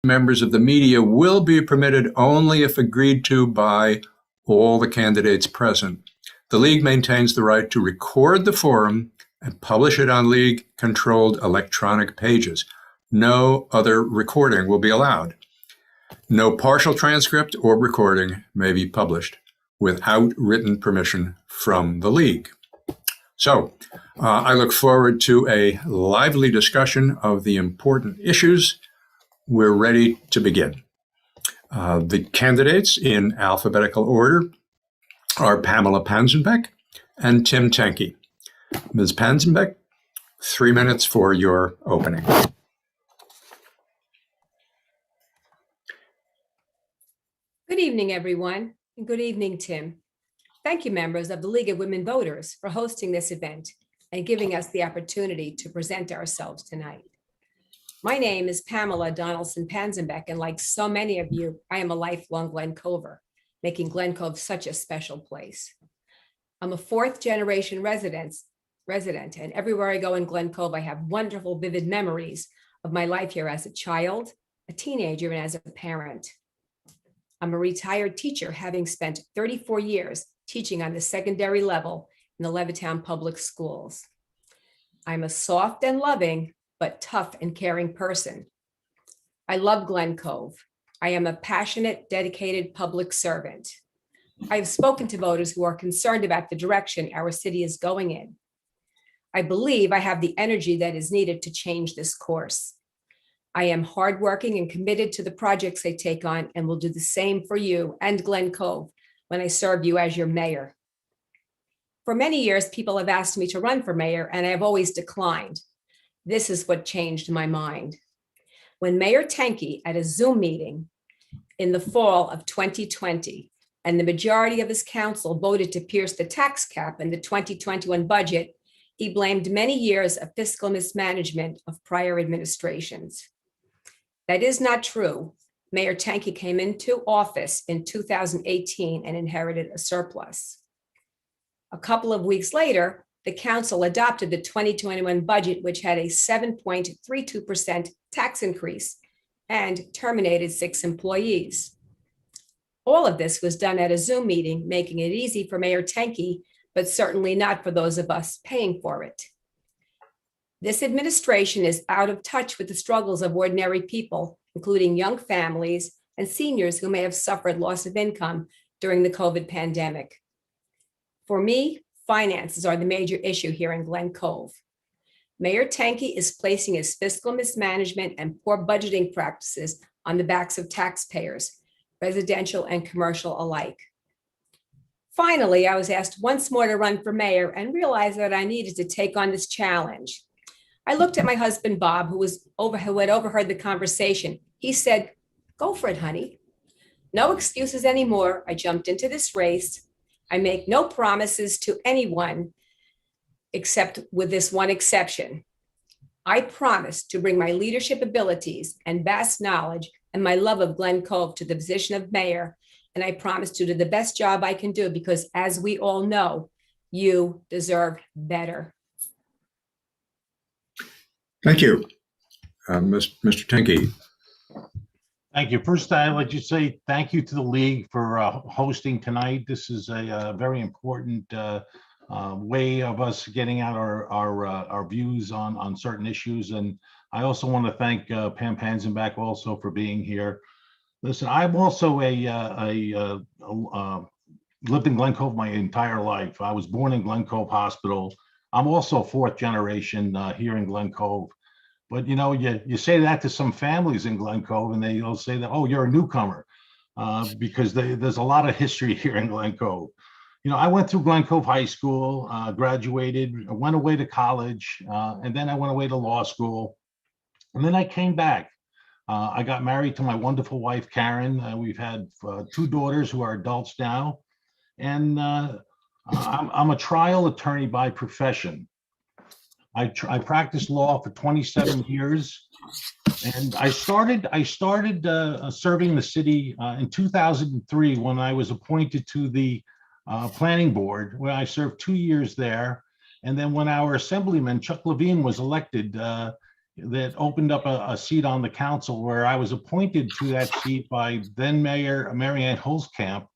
members of the media will be permitted only if agreed to by all the candidates present. The League maintains the right to record the forum and publish it on League-controlled electronic pages. No other recording will be allowed. No partial transcript or recording may be published without written permission from the League. So, I look forward to a lively discussion of the important issues. We're ready to begin. The candidates in alphabetical order are Pamela Panzenbeck and Tim Tenke. Ms. Panzenbeck, 3 minutes for your opening. Good evening, everyone, and good evening, Tim. Thank you, members of the League of Women Voters, for hosting this event and giving us the opportunity to present ourselves tonight. My name is Pamela Donaldson Panzenbeck, and like so many of you, I am a lifelong Glen Cover, making Glen Cove such a special place. I'm a fourth-generation resident, and everywhere I go in Glen Cove, I have wonderful, vivid memories of my life here as a child, a teenager, and as a parent. I'm a retired teacher, having spent 34 years teaching on the secondary level in the Levittown Public Schools. I'm a soft and loving, but tough and caring person. I love Glen Cove. I am a passionate, dedicated public servant. I have spoken to voters who are concerned about the direction our city is going in. I believe I have the energy that is needed to change this course. I am hardworking and committed to the projects I take on, and will do the same for you and Glen Cove when I serve you as your mayor. For many years, people have asked me to run for mayor, and I have always declined. This is what changed my mind. When Mayor Tenke, at a Zoom meeting in the fall of 2020, and the majority of his council voted to pierce the tax cap in the 2021 budget, he blamed many years of fiscal mismanagement of prior administrations. That is not true. Mayor Tenke came into office in 2018 and inherited a surplus. A couple of weeks later, the council adopted the 2021 budget, which had a 7.32% tax increase and terminated 6 employees. All of this was done at a Zoom meeting, making it easy for Mayor Tenke, but certainly not for those of us paying for it. This administration is out of touch with the struggles of ordinary people, including young families and seniors who may have suffered loss of income during the COVID pandemic. For me, finances are the major issue here in Glen Cove. Mayor Tenke is placing his fiscal mismanagement and poor budgeting practices on the backs of taxpayers, residential and commercial alike. Finally, I was asked once more to run for mayor and realized that I needed to take on this challenge. I looked at my husband, Bob, who had overheard the conversation. He said, "Go for it, honey." No excuses anymore. I jumped into this race. I make no promises to anyone except with this one exception. I promise to bring my leadership abilities and vast knowledge and my love of Glen Cove to the position of mayor. And I promise to do the best job I can do because, as we all know, you deserve better. Thank you, Mr. Tenke. Thank you. First, I'd like to say thank you to the League for hosting tonight. This is a very important way of us getting out our views on certain issues. And I also want to thank Pam Panzenbeck also for being here. Listen, I'm also lived in Glen Cove my entire life. I was born in Glen Cove Hospital. I'm also 4th generation here in Glen Cove. But you know, you say that to some families in Glen Cove, and they'll say that, "Oh, you're a newcomer," because there's a lot of history here in Glen Cove. You know, I went through Glen Cove High School, graduated, went away to college, and then I went away to law school, and then I came back. I got married to my wonderful wife, Karen. We've had 2 daughters who are adults now, and I'm a trial attorney by profession. I practiced law for 27 years, and I started serving the city in 2003 when I was appointed to the planning board, where I served 2 years there. And then when our assemblyman Chuck Levine was elected that opened up a seat on the council where I was appointed to that seat by then Mayor Mary Ann Holzkamp,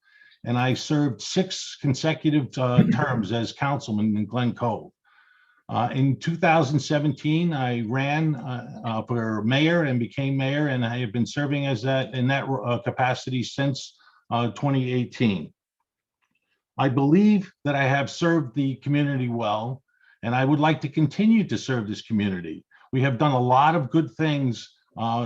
and I served 6 consecutive terms as councilman in Glen Cove. In 2017, I ran for mayor and became mayor, and I have been serving as in that capacity since 2018. I believe that I have served the community well, and I would like to continue to serve this community. We have done a lot of good things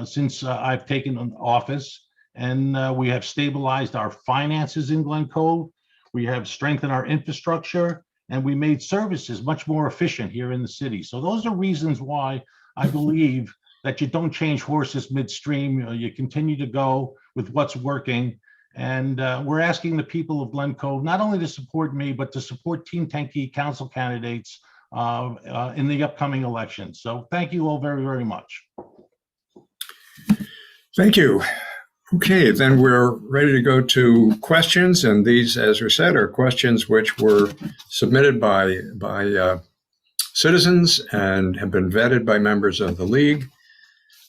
since I've taken office, and we have stabilized our finances in Glen Cove. We have strengthened our infrastructure, and we made services much more efficient here in the city. So those are reasons why I believe that you don't change horses midstream. You continue to go with what's working. And we're asking the people of Glen Cove not only to support me, but to support Team Tenke council candidates in the upcoming election. So thank you all very, very much. Thank you. Okay, then we're ready to go to questions. And these, as we said, are questions which were submitted by citizens and have been vetted by members of the league.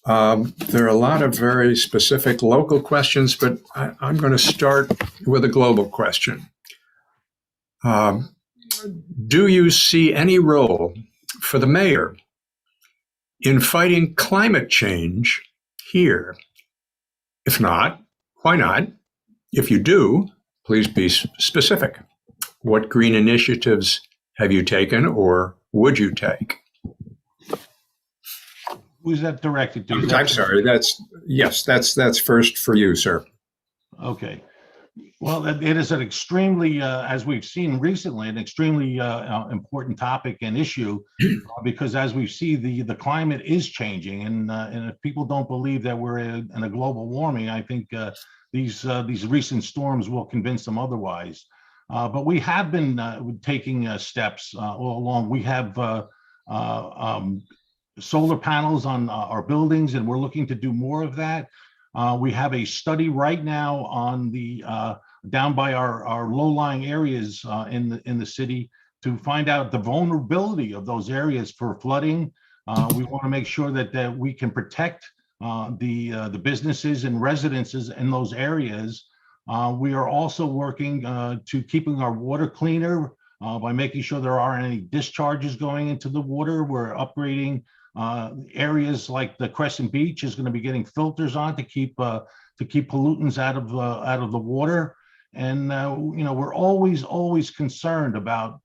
There are a lot of very specific local questions, but I'm going to start with a global question. Do you see any role for the mayor in fighting climate change here? If not, why not? If you do, please be specific. What green initiatives have you taken or would you take? Who's that directed to? I'm sorry, that's first for you, sir. Okay. Well, it is an extremely, as we've seen recently, an extremely important topic and issue, because as we see, the climate is changing, and if people don't believe that we're in a global warming, I think these recent storms will convince them otherwise. But we have been taking steps all along. We have solar panels on our buildings, and we're looking to do more of that. We have a study right now on the down by our low-lying areas in the city to find out the vulnerability of those areas for flooding. We want to make sure that we can protect the businesses and residences in those areas. We are also working to keeping our water cleaner by making sure there aren't any discharges going into the water. We're upgrading areas like the Crescent Beach is going to be getting filters on to keep pollutants out of the water. And we're always concerned about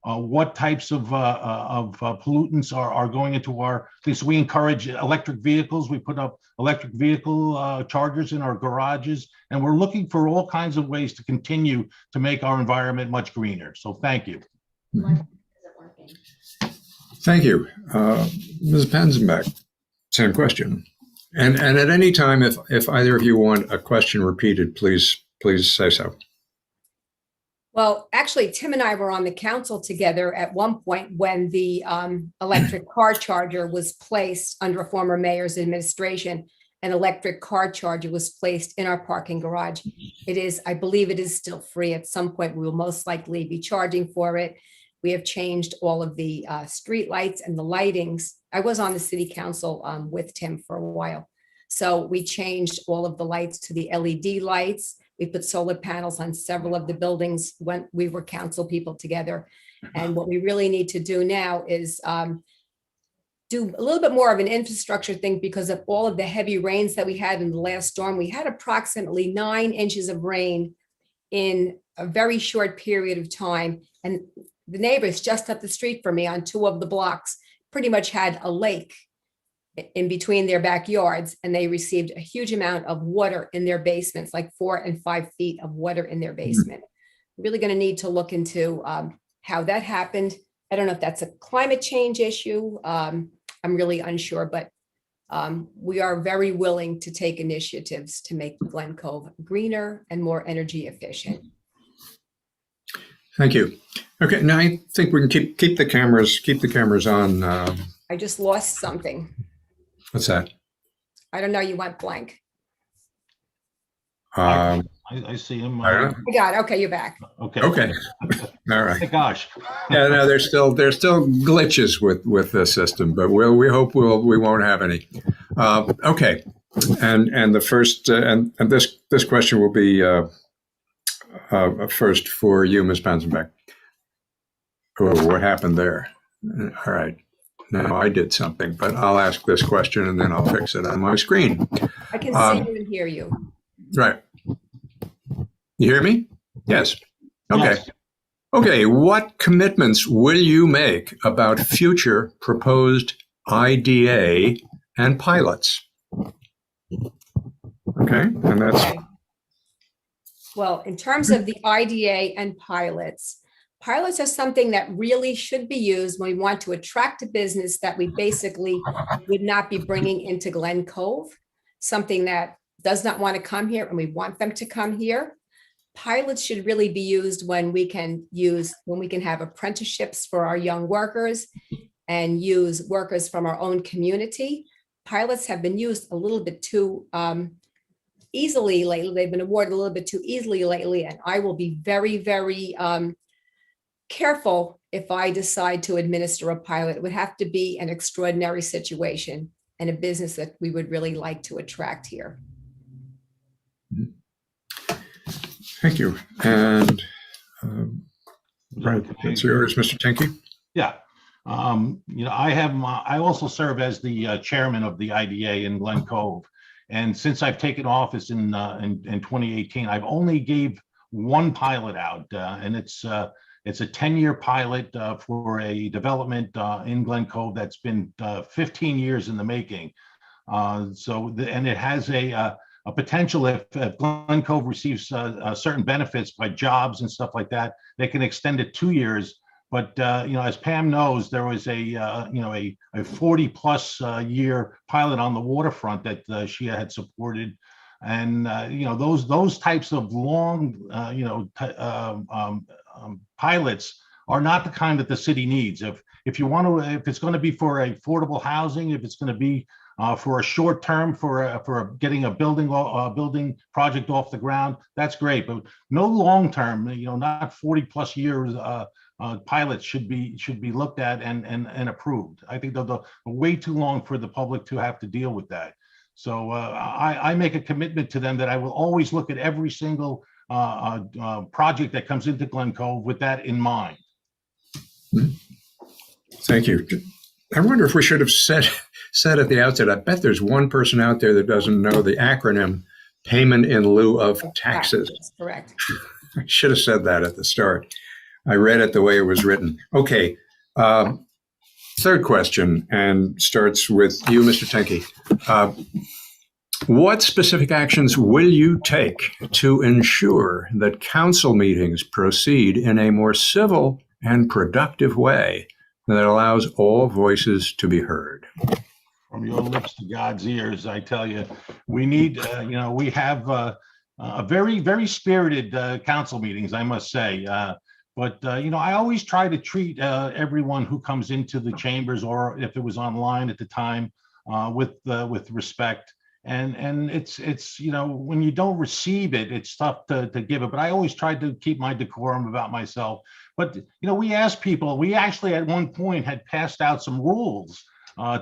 what types of pollutants are going into our things. So we encourage electric vehicles. We put up electric vehicle chargers in our garages, and we're looking for all kinds of ways to continue to make our environment much greener. So thank you. Thank you. Ms. Panzenbeck, same question. And at any time, if either of you want a question repeated, please say so. Well, actually, Tim and I were on the council together at one point when the electric car charger was placed under a former mayor's administration. An electric car charger was placed in our parking garage. I believe it is still free. At some point, we will most likely be charging for it. We have changed all of the street lights and the lightings. I was on the city council with Tim for a while. So we changed all of the lights to the LED lights. We put solar panels on several of the buildings when we were council people together. And what we really need to do now is do a little bit more of an infrastructure thing because of all of the heavy rains that we had in the last storm. We had approximately 9 inches of rain in a very short period of time. And the neighbors just up the street from me on 2 of the blocks pretty much had a lake in between their backyards, and they received a huge amount of water in their basements, like 4 and 5 feet of water in their basement. Really going to need to look into how that happened. I don't know if that's a climate change issue. I'm really unsure, but we are very willing to take initiatives to make Glen Cove greener and more energy efficient. Thank you. Okay, now I think we can keep the cameras on. I just lost something. What's that? I don't know. You went blank. I see him. I don't know. I got it. Okay, you're back. Okay. Okay. All right. Thank gosh. Yeah, no, there's still glitches with the system, but we hope we won't have any. Okay, and the first and this question will be first for you, Ms. Panzenbeck. Oh, what happened there? All right. Now I did something, but I'll ask this question and then I'll fix it on my screen. I can see you and hear you. Right. You hear me? Yes. Okay. Yes. Okay. What commitments will you make about future proposed IDA and pilots? Okay. And that's Okay. Well, in terms of the IDA and pilots are something that really should be used when we want to attract a business that we basically would not be bringing into Glen Cove, something that does not want to come here and we want them to come here. Pilots should really be used when we can have apprenticeships for our young workers and use workers from our own community. Pilots have been used a little bit too easily lately. They've been awarded a little bit too easily lately, and I will be very, very careful if I decide to administer a pilot. It would have to be an extraordinary situation and a business that we would really like to attract here. Thank you. And right, it's yours, Mr. Tenke. Yeah. I also serve as the chairman of the IDA in Glen Cove. And since I've taken office in 2018, I've only gave one pilot out, and it's a 10-year pilot for a development in Glen Cove that's been 15 years in the making. And it has a potential if Glen Cove receives certain benefits by jobs and stuff like that, they can extend it 2 years. But as Pam knows, there was a 40+ year pilot on the waterfront that she had supported, and those types of long pilots are not the kind that the city needs. If it's going to be for affordable housing, if it's going to be for a short term for getting a building project off the ground, that's great. But no long term, not 40+ years. Pilots should be looked at and approved. I think they're way too long for the public to have to deal with that. So I make a commitment to them that I will always look at every single project that comes into Glen Cove with that in mind. Thank you. I wonder if we should have said at the outset, I bet there's one person out there that doesn't know the acronym payment in lieu of taxes. That's correct. I should have said that at the start. I read it the way it was written. Okay. Third question, and starts with you, Mr. Tenke. What specific actions will you take to ensure that council meetings proceed in a more civil and productive way that allows all voices to be heard? From your lips to God's ears, I tell you, we need, we have a very, very spirited council meetings, I must say. But I always try to treat everyone who comes into the chambers, or if it was online at the time, with respect. And it's when you don't receive it, it's tough to give it. But I always tried to keep my decorum about myself. But we asked people. We actually at one point had passed out some rules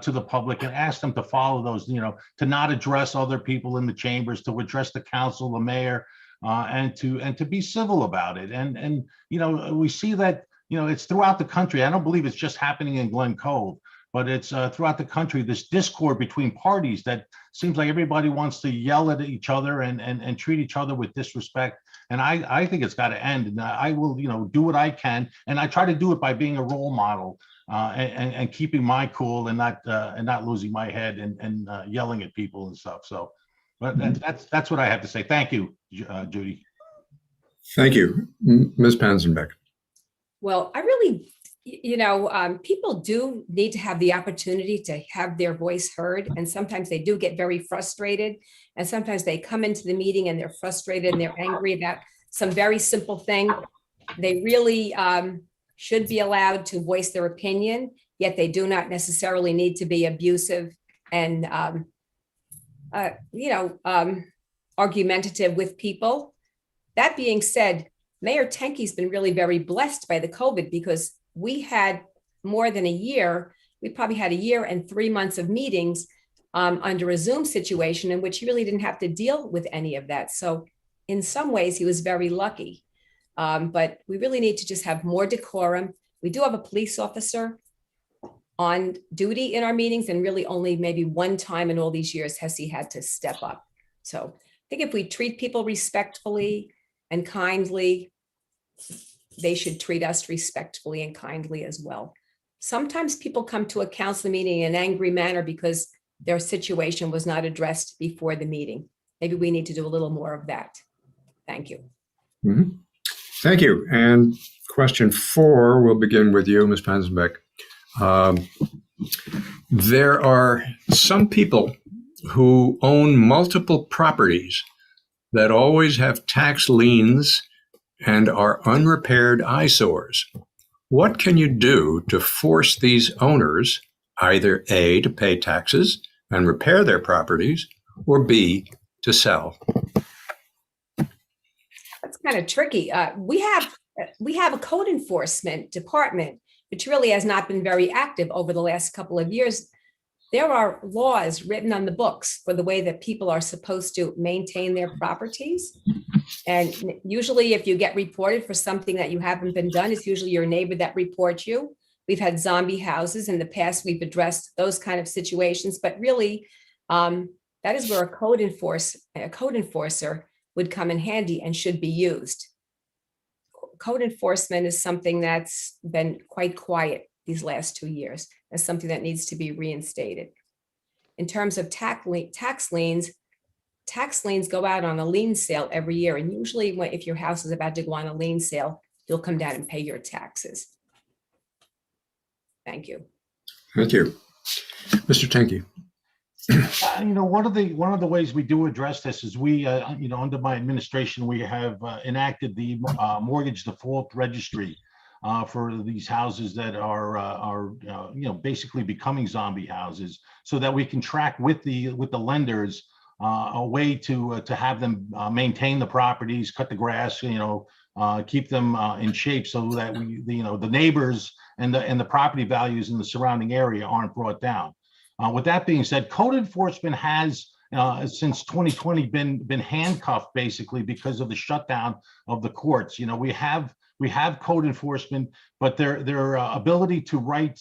to the public and asked them to follow those. To not address other people in the chambers, to address the council, the mayor. And to be civil about it, and we see that it's throughout the country. I don't believe it's just happening in Glen Cove, but it's throughout the country. This discord between parties that seems like everybody wants to yell at each other and treat each other with disrespect. And I think it's got to end. And I will do what I can, and I try to do it by being a role model and keeping my cool and not losing my head and yelling at people and stuff. So. But that's what I have to say. Thank you, Judy. Thank you, Ms. Panzenbeck. Well, I really, people do need to have the opportunity to have their voice heard. And sometimes they do get very frustrated. And sometimes they come into the meeting and they're frustrated and they're angry about some very simple thing. They really should be allowed to voice their opinion, yet they do not necessarily need to be abusive and argumentative with people. That being said, Mayor Tenke's been really very blessed by the COVID because we had more than a year. We probably had a year and 3 months of meetings under a Zoom situation in which he really didn't have to deal with any of that. So in some ways, he was very lucky. But we really need to just have more decorum. We do have a police officer on duty in our meetings, and really only maybe one time in all these years has he had to step up. So I think if we treat people respectfully and kindly, they should treat us respectfully and kindly as well. Sometimes people come to a council meeting in an angry manner because their situation was not addressed before the meeting. Maybe we need to do a little more of that. Thank you. Mhm. Thank you. And question 4, we'll begin with you, Ms. Panzenbeck. There are some people who own multiple properties that always have tax liens and are unrepaired eyesores. What can you do to force these owners either A, to pay taxes and repair their properties, or B, to sell? That's kind of tricky. We have a code enforcement department, which really has not been very active over the last couple of years. There are laws written on the books for the way that people are supposed to maintain their properties. And usually if you get reported for something that you haven't been done, it's usually your neighbor that reports you. We've had zombie houses in the past. We've addressed those kind of situations, but really that is where a code enforcer would come in handy and should be used. Code enforcement is something that's been quite quiet these last 2 years. As something that needs to be reinstated. In terms of tax liens go out on a lien sale every year. And usually if your house is about to go on a lien sale, you'll come down and pay your taxes. Thank you. Thank you. Mr. Tenke. One of the ways we do address this is we, under my administration, we have enacted the mortgage default registry for these houses that are basically becoming zombie houses, so that we can track with the lenders a way to have them maintain the properties, cut the grass, keep them in shape, so that the neighbors and the property values in the surrounding area aren't brought down. With that being said, code enforcement has since 2020 been handcuffed basically because of the shutdown of the courts. We have code enforcement, but their ability to write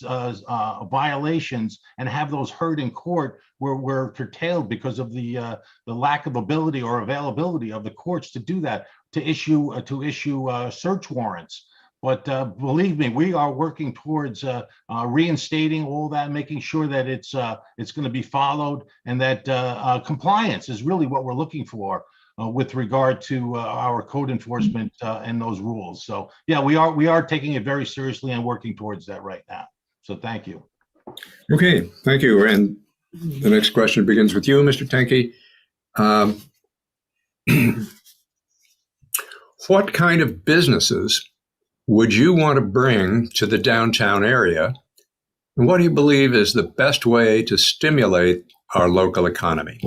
violations and have those heard in court were curtailed because of the lack of ability or availability of the courts to do that, to issue search warrants. But believe me, we are working towards reinstating all that, making sure that it's going to be followed, and that compliance is really what we're looking for with regard to our code enforcement and those rules. So yeah, we are taking it very seriously and working towards that right now. So thank you. Okay, thank you. And the next question begins with you, Mr. Tenke. What kind of businesses would you want to bring to the downtown area? And what do you believe is the best way to stimulate our local economy?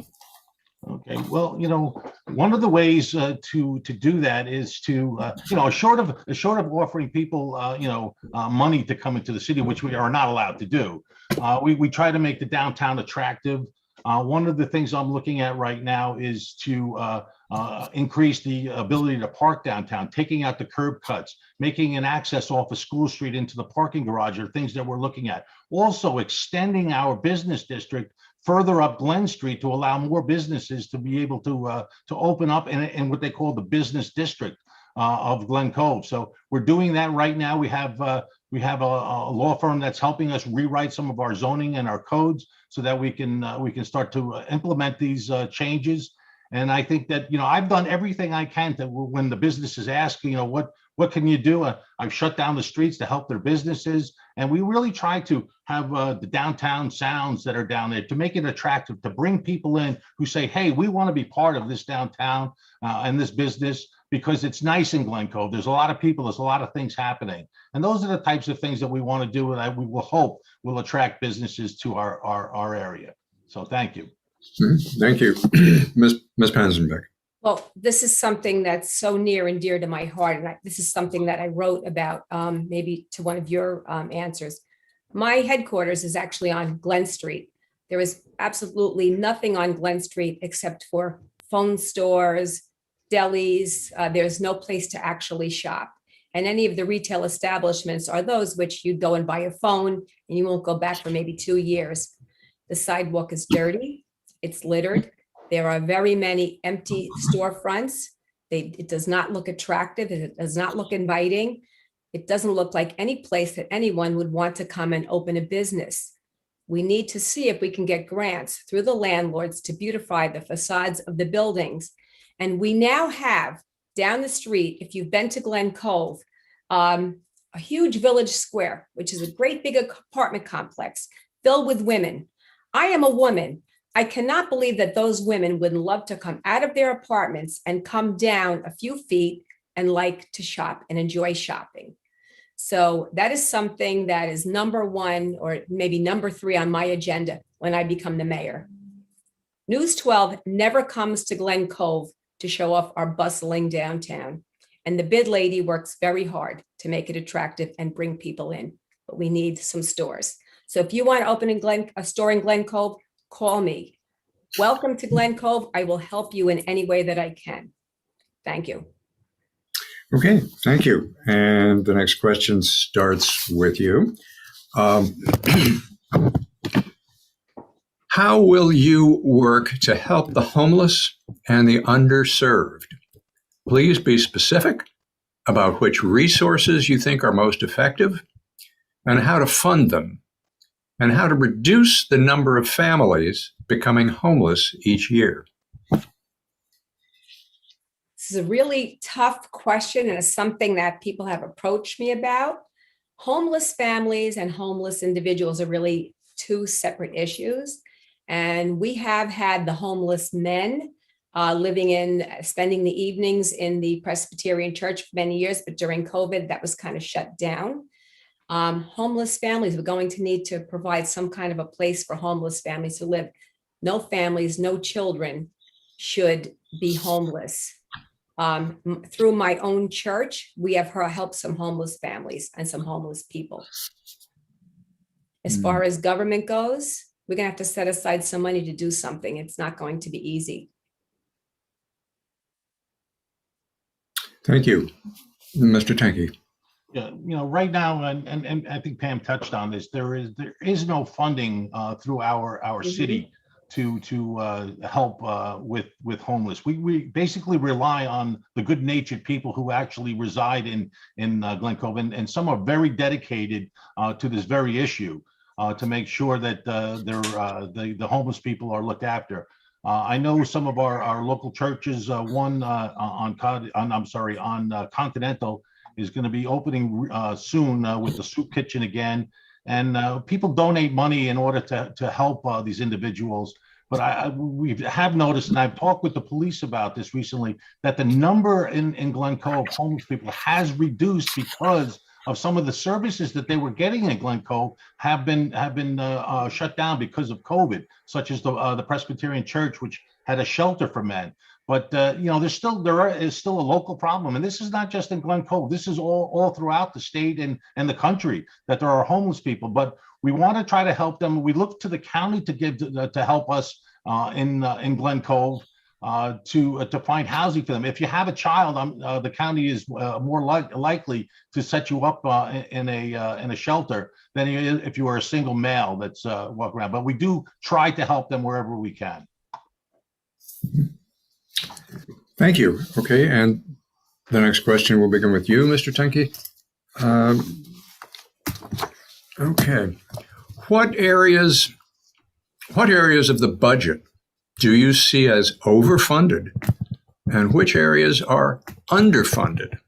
Okay, well, one of the ways to do that is to, short of offering people, money to come into the city, which we are not allowed to do, we try to make the downtown attractive. One of the things I'm looking at right now is to increase the ability to park downtown, taking out the curb cuts, making an access off of School Street into the parking garage are things that we're looking at. Also extending our business district further up Glen Street to allow more businesses to be able to open up in what they call the business district of Glen Cove. So we're doing that right now. We have a law firm that's helping us rewrite some of our zoning and our codes so that we can start to implement these changes. And I think that, I've done everything I can to, when the businesses ask, what can you do? I've shut down the streets to help their businesses. And we really try to have the downtown sounds that are down there to make it attractive, to bring people in who say, hey, we want to be part of this downtown and this business, because it's nice in Glen Cove. There's a lot of people, there's a lot of things happening. And those are the types of things that we want to do, and we will hope will attract businesses to our area. So thank you. Thank you. Ms. Panzenbeck. Well, this is something that's so near and dear to my heart, and this is something that I wrote about, maybe to one of your answers. My headquarters is actually on Glen Street. There is absolutely nothing on Glen Street except for phone stores, delis. There's no place to actually shop. And any of the retail establishments are those which you go and buy a phone and you won't go back for maybe 2 years. The sidewalk is dirty, it's littered. There are very many empty storefronts. It does not look attractive. It does not look inviting. It doesn't look like any place that anyone would want to come and open a business. We need to see if we can get grants through the landlords to beautify the facades of the buildings. And we now have down the street, if you've been to Glen Cove, a huge village square, which is a great big apartment complex filled with women. I am a woman. I cannot believe that those women would love to come out of their apartments and come down a few feet and like to shop and enjoy shopping. So that is something that is number one or maybe number three on my agenda when I become the mayor. News 12 never comes to Glen Cove to show off our bustling downtown. And the bid lady works very hard to make it attractive and bring people in, but we need some stores. So if you want to open a store in Glen Cove, call me. Welcome to Glen Cove. I will help you in any way that I can. Thank you. Okay, thank you. And the next question starts with you. How will you work to help the homeless and the underserved? Please be specific about which resources you think are most effective and how to fund them, and how to reduce the number of families becoming homeless each year. This is a really tough question, and it's something that people have approached me about. Homeless families and homeless individuals are really two separate issues. And we have had the homeless men spending the evenings in the Presbyterian Church for many years, but during COVID, that was kind of shut down. Homeless families, we're going to need to provide some kind of a place for homeless families to live. No families, no children should be homeless. Through my own church, we have helped some homeless families and some homeless people. As far as government goes, we're going to have to set aside some money to do something. It's not going to be easy. Thank you. Mr. Tenke. Yeah, right now, and I think Pam touched on this, there is no funding through our city to help with homeless. We basically rely on the good-natured people who actually reside in Glen Cove, and some are very dedicated to this very issue to make sure that the homeless people are looked after. I know some of our local churches, one on Continental is going to be opening soon with the soup kitchen again. And people donate money in order to help these individuals. But we have noticed, and I've talked with the police about this recently, that the number in Glen Cove homeless people has reduced because of some of the services that they were getting in Glen Cove have been shut down because of COVID, such as the Presbyterian Church, which had a shelter for men. But there is still a local problem, and this is not just in Glen Cove. This is all throughout the state and the country that there are homeless people. But we want to try to help them. We look to the county to help us in Glen Cove to find housing for them. If you have a child, the county is more likely to set you up in a shelter than if you are a single male that's walking around. But we do try to help them wherever we can. Thank you. Okay, and the next question will begin with you, Mr. Tenke. Okay, what areas of the budget do you see as overfunded, and which areas are underfunded?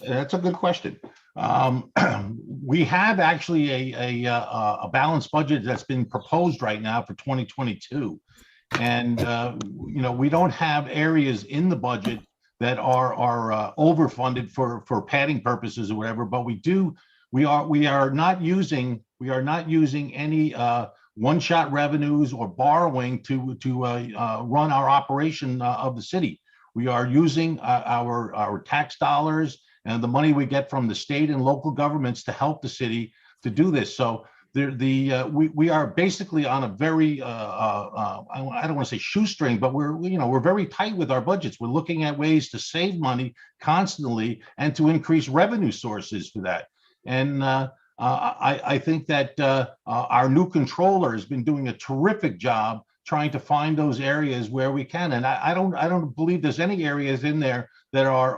That's a good question. We have actually a balanced budget that's been proposed right now for 2022. And we don't have areas in the budget that are overfunded for padding purposes or whatever, but we are not using any one-shot revenues or borrowing to run our operation of the city. We are using our tax dollars and the money we get from the state and local governments to help the city to do this. So we are basically on a very I don't want to say shoestring, but we're very tight with our budgets. We're looking at ways to save money constantly and to increase revenue sources for that. And I think that our new controller has been doing a terrific job trying to find those areas where we can. And I don't believe there's any areas in there that are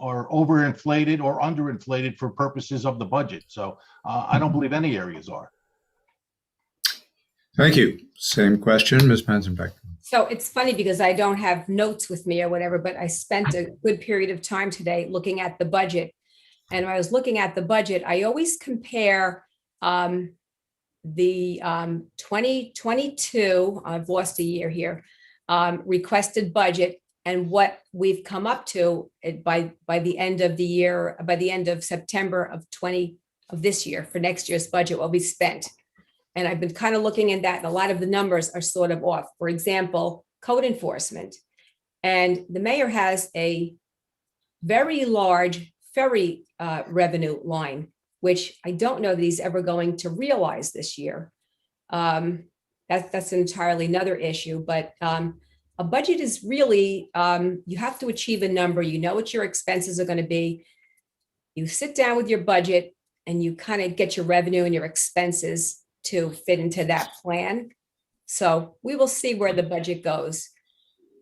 overinflated or underinflated for purposes of the budget. So I don't believe any areas are. Thank you. Same question, Ms. Panzenbeck. So it's funny because I don't have notes with me or whatever, but I spent a good period of time today looking at the budget. And when I was looking at the budget, I always compare the 2022, I've lost a year here, requested budget and what we've come up to by the end of the year, by the end of September of this year, for next year's budget will be spent. And I've been kind of looking at that, and a lot of the numbers are sort of off. For example, code enforcement. And the mayor has a very large ferry revenue line, which I don't know that he's ever going to realize this year. That's entirely another issue, but a budget is really, you have to achieve a number, you know what your expenses are going to be. You sit down with your budget and you kind of get your revenue and your expenses to fit into that plan. So we will see where the budget goes.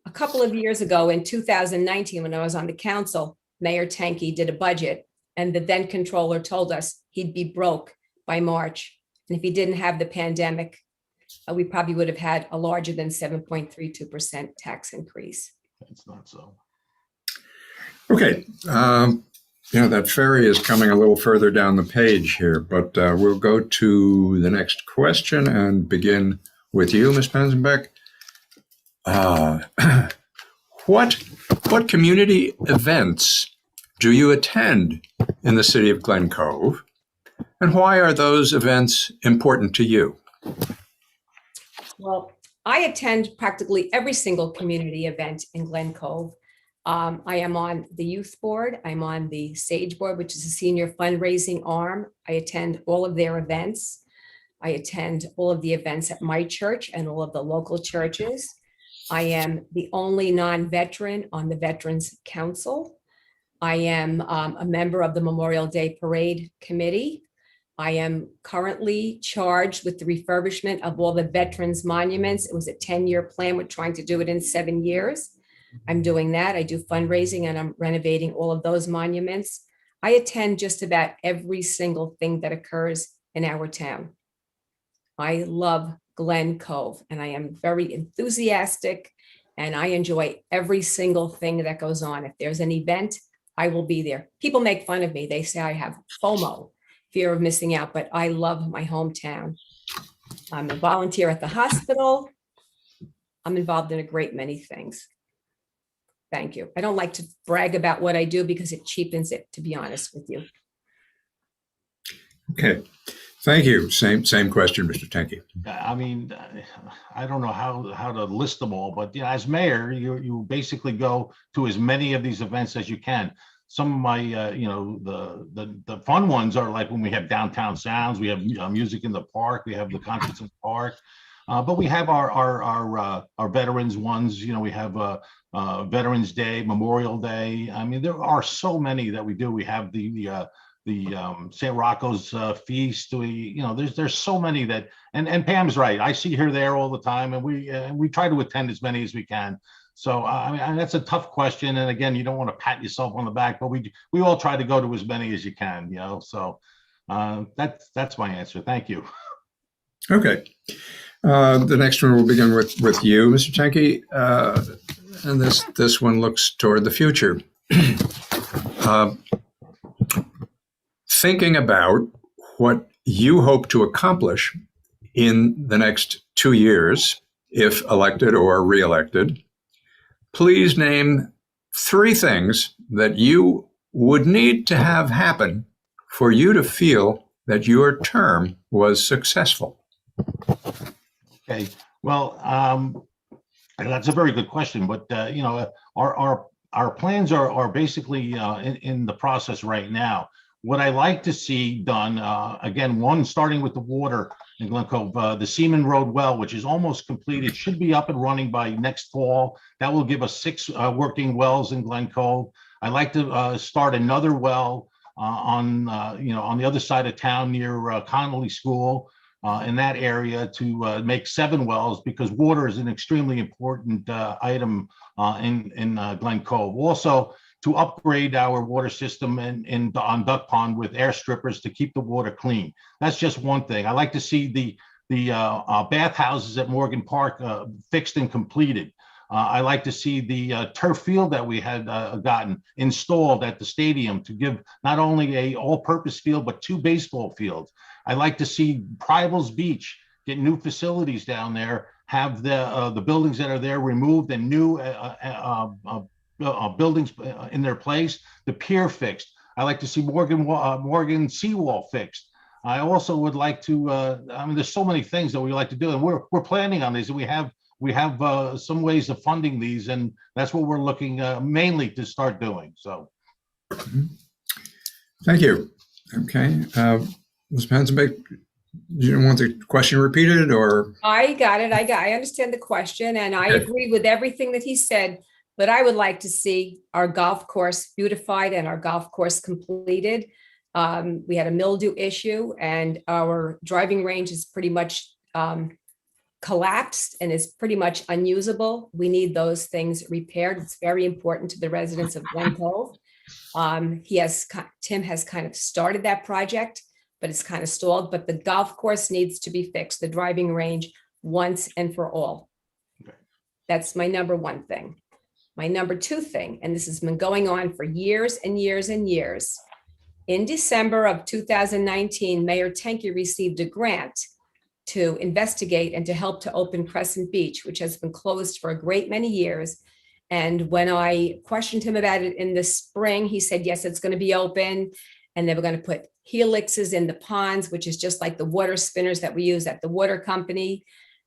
A couple of years ago in 2019, when I was on the council, Mayor Tenke did a budget, and the then controller told us he'd be broke by March. And if he didn't have the pandemic, we probably would have had a larger than 7.32% tax increase. That's not so. Okay. That ferry is coming a little further down the page here, but we'll go to the next question and begin with you, Ms. Panzenbeck. What community events do you attend in the city of Glen Cove, and why are those events important to you? Well, I attend practically every single community event in Glen Cove. I am on the youth board. I'm on the SAGE board, which is a senior fundraising arm. I attend all of their events. I attend all of the events at my church and all of the local churches. I am the only non-veteran on the Veterans Council. I am a member of the Memorial Day Parade Committee. I am currently charged with the refurbishment of all the veterans monuments. It was a 10-year plan. We're trying to do it in 7 years. I'm doing that. I do fundraising and I'm renovating all of those monuments. I attend just about every single thing that occurs in our town. I love Glen Cove and I am very enthusiastic and I enjoy every single thing that goes on. If there's an event, I will be there. People make fun of me. They say I have FOMO, fear of missing out, but I love my hometown. I'm a volunteer at the hospital. I'm involved in a great many things. Thank you. I don't like to brag about what I do because it cheapens it, to be honest with you. Okay. Thank you. Same question, Mr. Tenke. I mean, I don't know how to list them all, but as mayor, you basically go to as many of these events as you can. Some of my, the fun ones are like when we have downtown sounds, we have music in the park, we have the concerts in the park, but we have our veterans ones. We have Veterans Day, Memorial Day. I mean, there are so many that we do. We have the St. Rocco's feast. There's so many that, and Pam's right. I see her there all the time, and we try to attend as many as we can. So I mean, that's a tough question. And again, you don't want to pat yourself on the back, but we all try to go to as many as you can. So that's my answer. Thank you. Okay. The next one will begin with you, Mr. Tenke, and this one looks toward the future. Thinking about what you hope to accomplish in the next 2 years, if elected or reelected, please name 3 things that you would need to have happen for you to feel that your term was successful. Okay, well, that's a very good question, but our plans are basically in the process right now. What I like to see done, again, one, starting with the water in Glen Cove, the Seaman Road well, which is almost completed, should be up and running by next fall. That will give us 6 working wells in Glen Cove. I like to start another well on the other side of town near Connolly School. In that area to make 7 wells, because water is an extremely important item in Glen Cove. Also, to upgrade our water system on Duck Pond with air strippers to keep the water clean. That's just one thing. I like to see the bathhouses at Morgan Park fixed and completed. I like to see the turf field that we had gotten installed at the stadium to give not only a all-purpose field, but 2 baseball fields. I like to see Prival's Beach get new facilities down there, have the buildings that are there removed and new buildings in their place, the pier fixed. I like to see Morgan seawall fixed. I also would like to, there's so many things that we like to do, and we're planning on these, and we have some ways of funding these, and that's what we're looking mainly to start doing. So, thank you. Okay, Ms. Panzenbeck, you don't want the question repeated, or? I got it. I understand the question, and I agree with everything that he said. But I would like to see our golf course beautified and our golf course completed. We had a mildew issue, and our driving range is pretty much collapsed and is pretty much unusable. We need those things repaired. It's very important to the residents of Glen Cove. Tim has kind of started that project, but it's kind of stalled. But the golf course needs to be fixed, the driving range, once and for all. Okay. That's my number 1 thing. My number 2 thing, and this has been going on for years and years and years. In December of 2019, Mayor Tenke received a grant to investigate and to help to open Crescent Beach, which has been closed for a great many years. And when I questioned him about it in the spring, he said, yes, it's going to be open. And they were going to put helixes in the ponds, which is just like the water spinners that we use at the water company.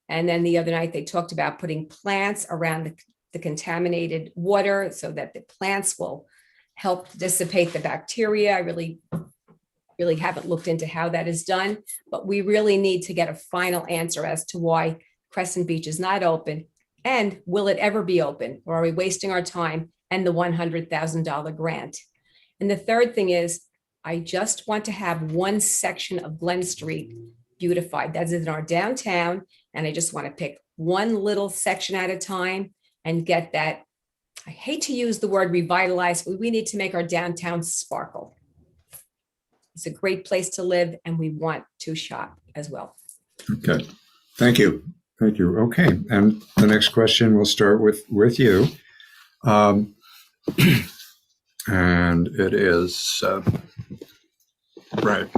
And then the other night, they talked about putting plants around the contaminated water so that the plants will help dissipate the bacteria. I really haven't looked into how that is done, but we really need to get a final answer as to why Crescent Beach is not open, and will it ever be open, or are we wasting our time and the $100,000 grant? And the third thing is, I just want to have one section of Glen Street beautified. That's in our downtown, and I just want to pick one little section at a time and get that. I hate to use the word revitalize, but we need to make our downtown sparkle. It's a great place to live, and we want to shop as well. Okay, thank you. Thank you. Okay, and the next question will start with you. And it is, right.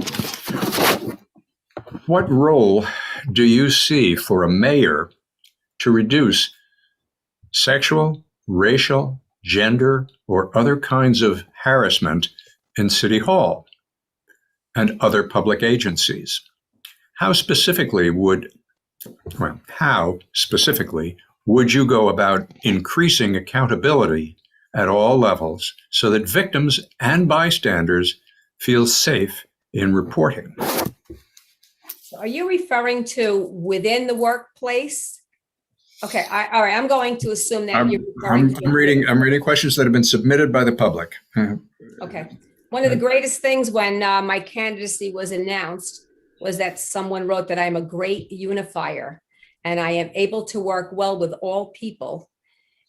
What role do you see for a mayor to reduce sexual, racial, gender, or other kinds of harassment in City Hall and other public agencies? How specifically would you go about increasing accountability at all levels so that victims and bystanders feel safe in reporting? Are you referring to within the workplace? Okay, all right. I'm going to assume that you're referring to. I'm reading questions that have been submitted by the public. Okay. One of the greatest things when my candidacy was announced was that someone wrote that I'm a great unifier and I am able to work well with all people.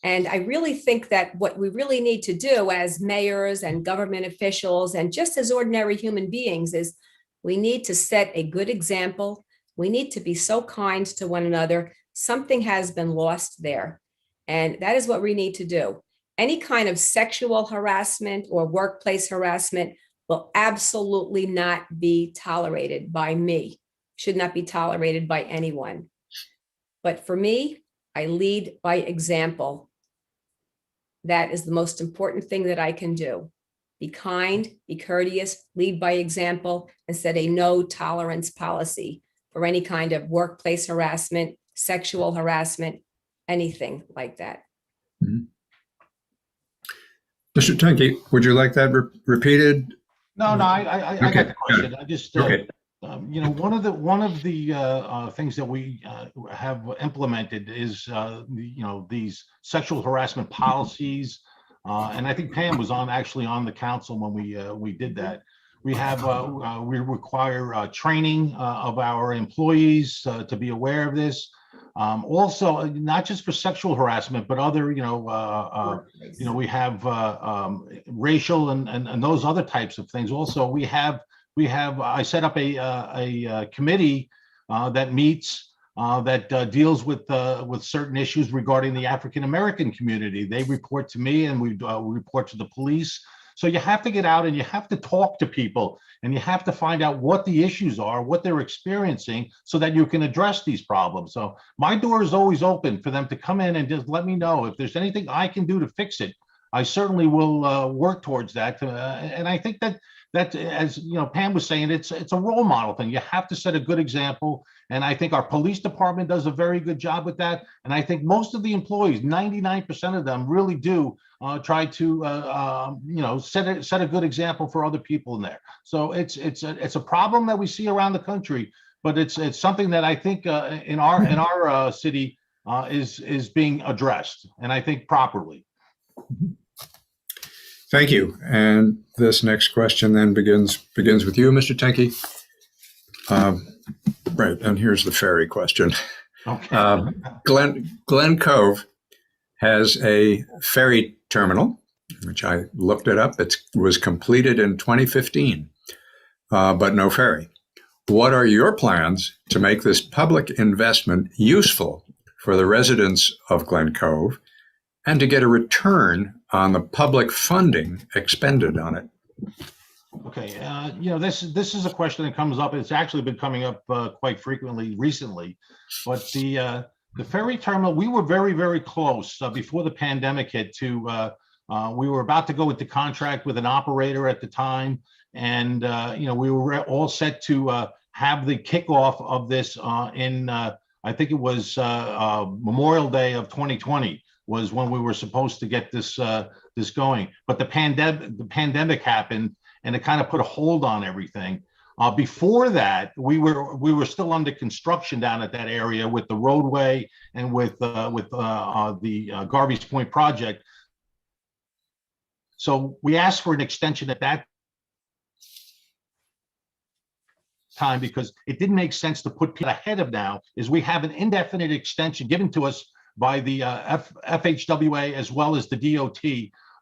And I really think that what we really need to do as mayors and government officials and just as ordinary human beings is we need to set a good example. We need to be so kind to one another. Something has been lost there. And that is what we need to do. Any kind of sexual harassment or workplace harassment will absolutely not be tolerated by me, should not be tolerated by anyone. But for me, I lead by example. That is the most important thing that I can do. Be kind, be courteous, lead by example, and set a no tolerance policy for any kind of workplace harassment, sexual harassment, anything like that. Mr. Tenke, would you like that repeated? No, I Okay, got the question. I just, Okay. one of the things that we have implemented is, these sexual harassment policies. And I think Pam was actually on the council when we did that. We require training of our employees to be aware of this. Also, not just for sexual harassment, but other, we have racial and those other types of things. Also, we have I set up a committee that meets that deals with certain issues regarding the African American community. They report to me, and we report to the police. So you have to get out and you have to talk to people, and you have to find out what the issues are, what they're experiencing, so that you can address these problems. So my door is always open for them to come in and just let me know if there's anything I can do to fix it. I certainly will work towards that. And I think that as Pam was saying, it's a role model thing. You have to set a good example. And I think our police department does a very good job with that. And I think most of the employees, 99% of them, really do try to set a good example for other people in there. So it's a problem that we see around the country, but it's something that I think in our city is being addressed, and I think properly. Thank you. And this next question then begins with you, Mr. Tenke. Right, and here's the ferry question. Okay. Glen Cove has a ferry terminal, which I looked it up. It was completed in 2015, but no ferry. What are your plans to make this public investment useful for the residents of Glen Cove and to get a return on the public funding expended on it? Okay, this is a question that comes up. It's actually been coming up quite frequently recently, but the ferry terminal, we were very, very close before the pandemic hit to, we were about to go into contract with an operator at the time. And, we were all set to have the kickoff of this in, I think it was Memorial Day of 2020 was when we were supposed to get this going. But the pandemic happened, and it kind of put a hold on everything. Before that, we were still under construction down at that area with the roadway and with the Garvey's Point project. So we asked for an extension at that time because it didn't make sense to put people ahead of now. Is we have an indefinite extension given to us by the FHWA as well as the DOT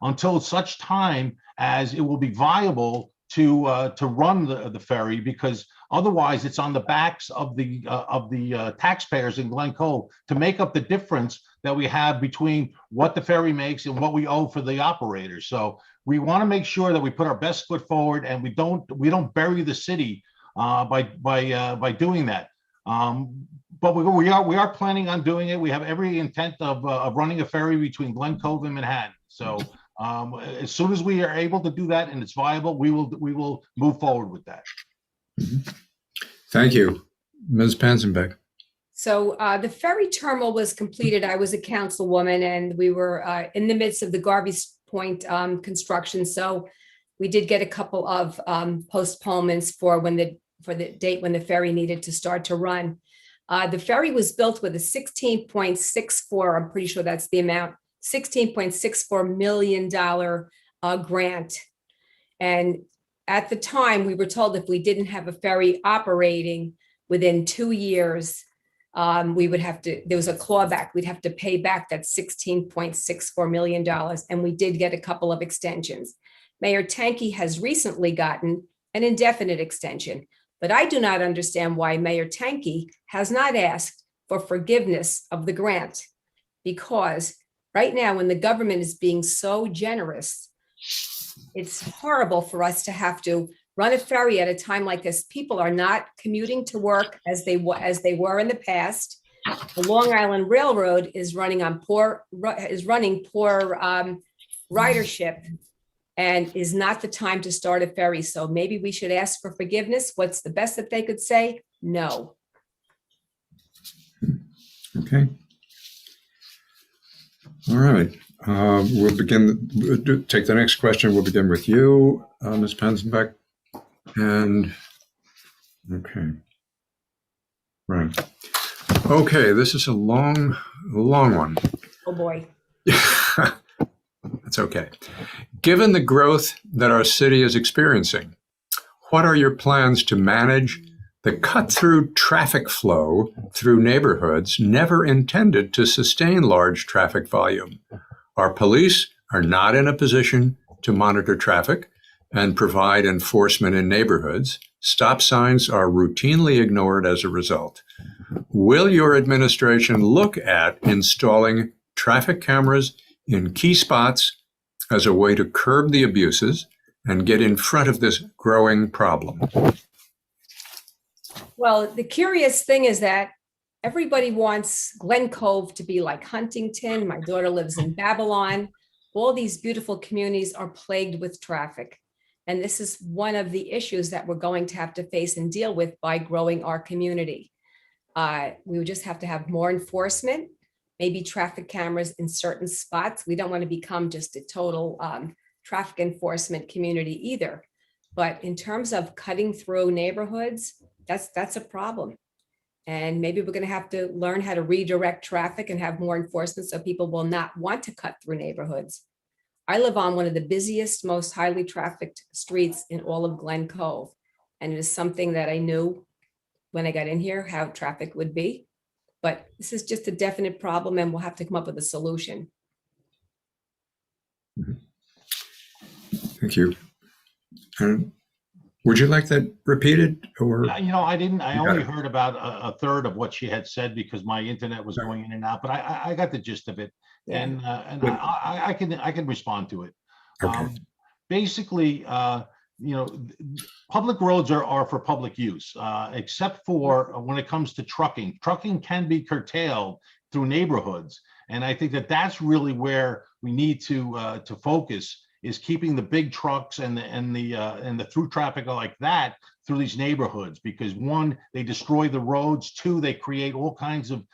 until such time as it will be viable to run the ferry, because otherwise it's on the backs of the taxpayers in Glen Cove to make up the difference that we have between what the ferry makes and what we owe for the operators. So we want to make sure that we put our best foot forward and we don't bury the city by doing that. But we are planning on doing it. We have every intent of running a ferry between Glen Cove and Manhattan. So as soon as we are able to do that and it's viable, we will move forward with that. Thank you. Ms. Panzenbeck. So the ferry terminal was completed. I was a councilwoman, and we were in the midst of the Garvey's Point construction. So we did get a couple of postponements for the date when the ferry needed to start to run. The ferry was built with a 16.64, I'm pretty sure that's the amount, $16.64 million grant. And at the time, we were told if we didn't have a ferry operating within 2 years, we would have to, there was a clawback, we'd have to pay back that $16.64 million. And we did get a couple of extensions. Mayor Tenke has recently gotten an indefinite extension, but I do not understand why Mayor Tenke has not asked for forgiveness of the grant, because right now, when the government is being so generous, it's horrible for us to have to run a ferry at a time like this. People are not commuting to work as they were in the past. The Long Island Railroad is running poor ridership, and is not the time to start a ferry. So maybe we should ask for forgiveness. What's the best that they could say? No. Okay. All right. We'll take the next question. We'll begin with you, Ms. Panzenbeck. And, okay. Right. Okay, this is a long one. Oh, boy. That's okay. Given the growth that our city is experiencing, what are your plans to manage the cut-through traffic flow through neighborhoods never intended to sustain large traffic volume? Our police are not in a position to monitor traffic and provide enforcement in neighborhoods. Stop signs are routinely ignored as a result. Will your administration look at installing traffic cameras in key spots as a way to curb the abuses and get in front of this growing problem? Well, the curious thing is that everybody wants Glen Cove to be like Huntington. My daughter lives in Babylon. All these beautiful communities are plagued with traffic. And this is one of the issues that we're going to have to face and deal with by growing our community. We would just have to have more enforcement, maybe traffic cameras in certain spots. We don't want to become just a total traffic enforcement community either. But in terms of cutting through neighborhoods, that's a problem. And maybe we're going to have to learn how to redirect traffic and have more enforcement so people will not want to cut through neighborhoods. I live on one of the busiest, most highly trafficked streets in all of Glen Cove. And it is something that I knew when I got in here, how traffic would be. But this is just a definite problem and we'll have to come up with a solution. Thank you. Would you like that repeated, or? I didn't. I only heard about a third of what she had said because my internet was going in and out. But I got the gist of it, Yeah. and I can respond to it. Okay. Basically, public roads are for public use, except for when it comes to trucking. Trucking can be curtailed through neighborhoods, and I think that's really where we need to focus. Is keeping the big trucks and the through traffic like that through these neighborhoods, because one, they destroy the roads, two, they create all kinds of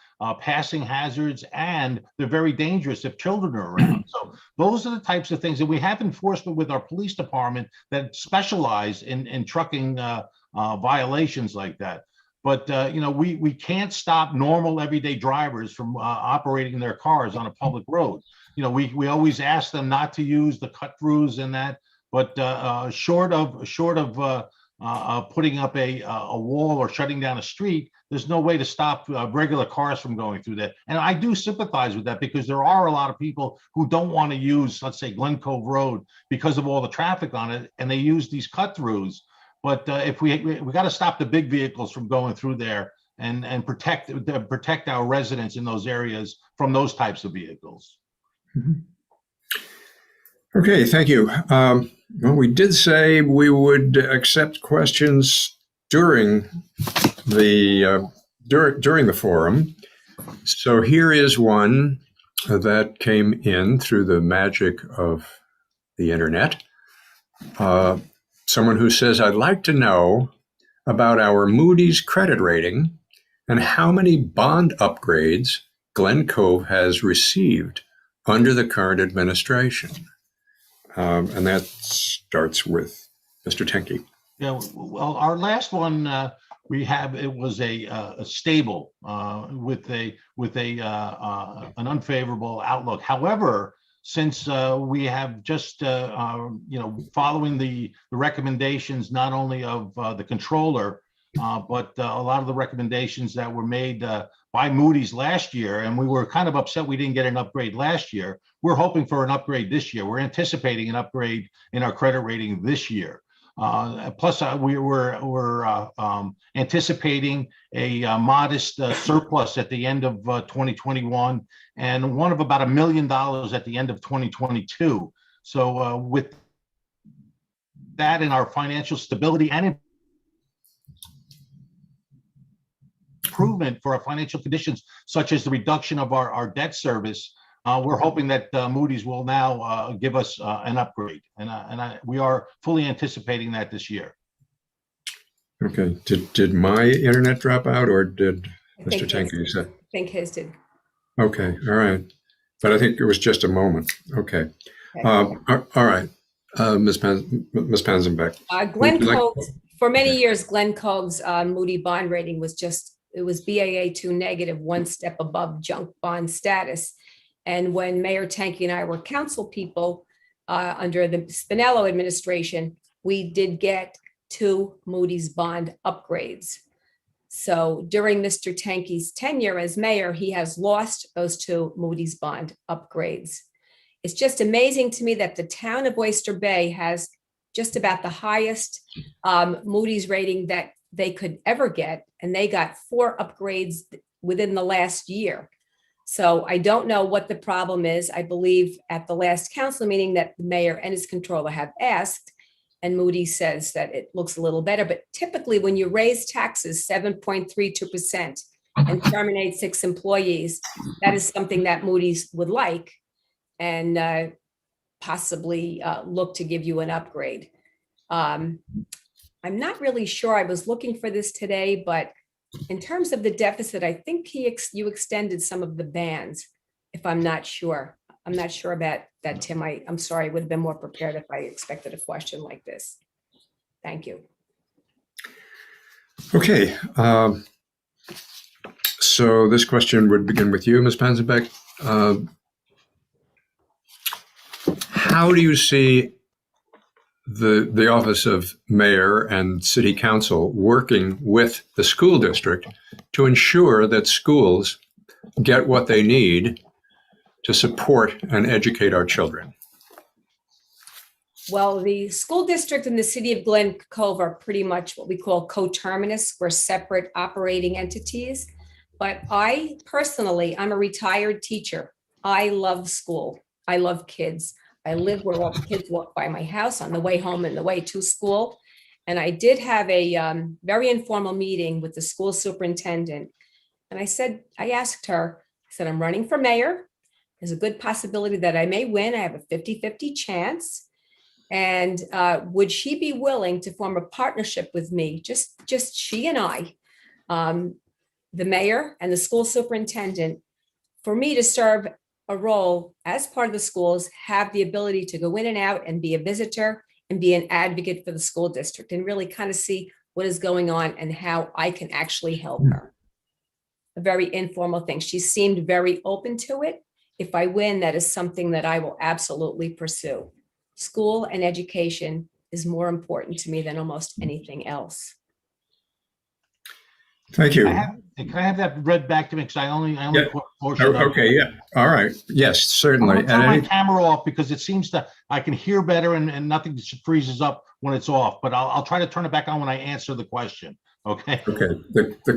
passing hazards, and they're very dangerous if children are around. So those are the types of things that we have enforcement with our police department that specialize in trucking violations like that. But we can't stop normal everyday drivers from operating their cars on a public road. We always ask them not to use the cut throughs and that, but short of putting up a wall or shutting down a street, there's no way to stop regular cars from going through that. And I do sympathize with that because there are a lot of people who don't want to use, let's say, Glen Cove Road because of all the traffic on it, and they use these cut throughs. But if we got to stop the big vehicles from going through there and protect our residents in those areas from those types of vehicles. Okay, thank you. Well, we did say we would accept questions during the forum. So here is one that came in through the magic of the internet. Someone who says, I'd like to know about our Moody's credit rating and how many bond upgrades Glen Cove has received under the current administration. And that starts with Mr. Tenke. Yeah, well, our last one it was a stable with an unfavorable outlook. However, since we have just following the recommendations not only of the controller, but a lot of the recommendations that were made by Moody's last year, and we were kind of upset we didn't get an upgrade last year. We're hoping for an upgrade this year. We're anticipating an upgrade in our credit rating this year. Plus, we're anticipating a modest surplus at the end of 2021, and one of about $1 million at the end of 2022. So with that in our financial stability and improvement for our financial conditions, such as the reduction of our debt service, we're hoping that Moody's will now give us an upgrade, and we are fully anticipating that this year. Okay. Did my internet drop out, or did Mr. Tenke say? think his did. Okay, all right. But I think it was just a moment. Okay. Okay. All right, Ms. Panzenbeck. Glen Would you like- Cove, for many Okay. years, Glen Cove's Moody bond rating was it was BAA2 negative, one step above junk bond status. And when Mayor Tenke and I were council people under the Spinello administration, we did get 2 Moody's bond upgrades. So during Mr. Tenke's tenure as mayor, he has lost those 2 Moody's bond upgrades. It's just amazing to me that the town of Oyster Bay has just about the highest Moody's rating that they could ever get, and they got 4 upgrades within the last year. So I don't know what the problem is. I believe at the last council meeting that the mayor and his controller have asked, and Moody's says that it looks a little better. But typically when you raise taxes 7.32% and terminate 6 employees, that is something that Moody's would like and possibly look to give you an upgrade. I'm not really sure. I was looking for this today, but in terms of the deficit, I think you extended some of the bands, if I'm not sure. I'm not sure about that, Tim. I'm sorry, I would have been more prepared if I expected a question like this. Thank you. Okay. So this question would begin with you, Ms. Panzenbeck. How do you see the office of mayor and city council working with the school district to ensure that schools get what they need to support and educate our children? Well, the school district and the city of Glen Cove are pretty much what we call coterminous. We're separate operating entities. But I personally, I'm a retired teacher. I love school. I love kids. I live where all the kids walk by my house on the way home and the way to school. And I did have a very informal meeting with the school superintendent. And I asked her, I said, I'm running for mayor. There's a good possibility that I may win. I have a 50-50 chance. And would she be willing to form a partnership with me, just she and I, the mayor and the school superintendent, for me to serve a role as part of the schools, have the ability to go in and out and be a visitor and be an advocate for the school district and really kind of see what is going on and how I can actually help her. A very informal thing. She seemed very open to it. If I win, that is something that I will absolutely pursue. School and education is more important to me than almost anything else. Thank you. Can I have that read back to me? Because I only Yeah. caught a portion of it. Okay, yeah. All right. Yes, I'm certainly. gonna turn my camera off because it seems that I can hear better and nothing freezes up when it's off. But I'll try to turn it back on when I answer the question. Okay. Okay. The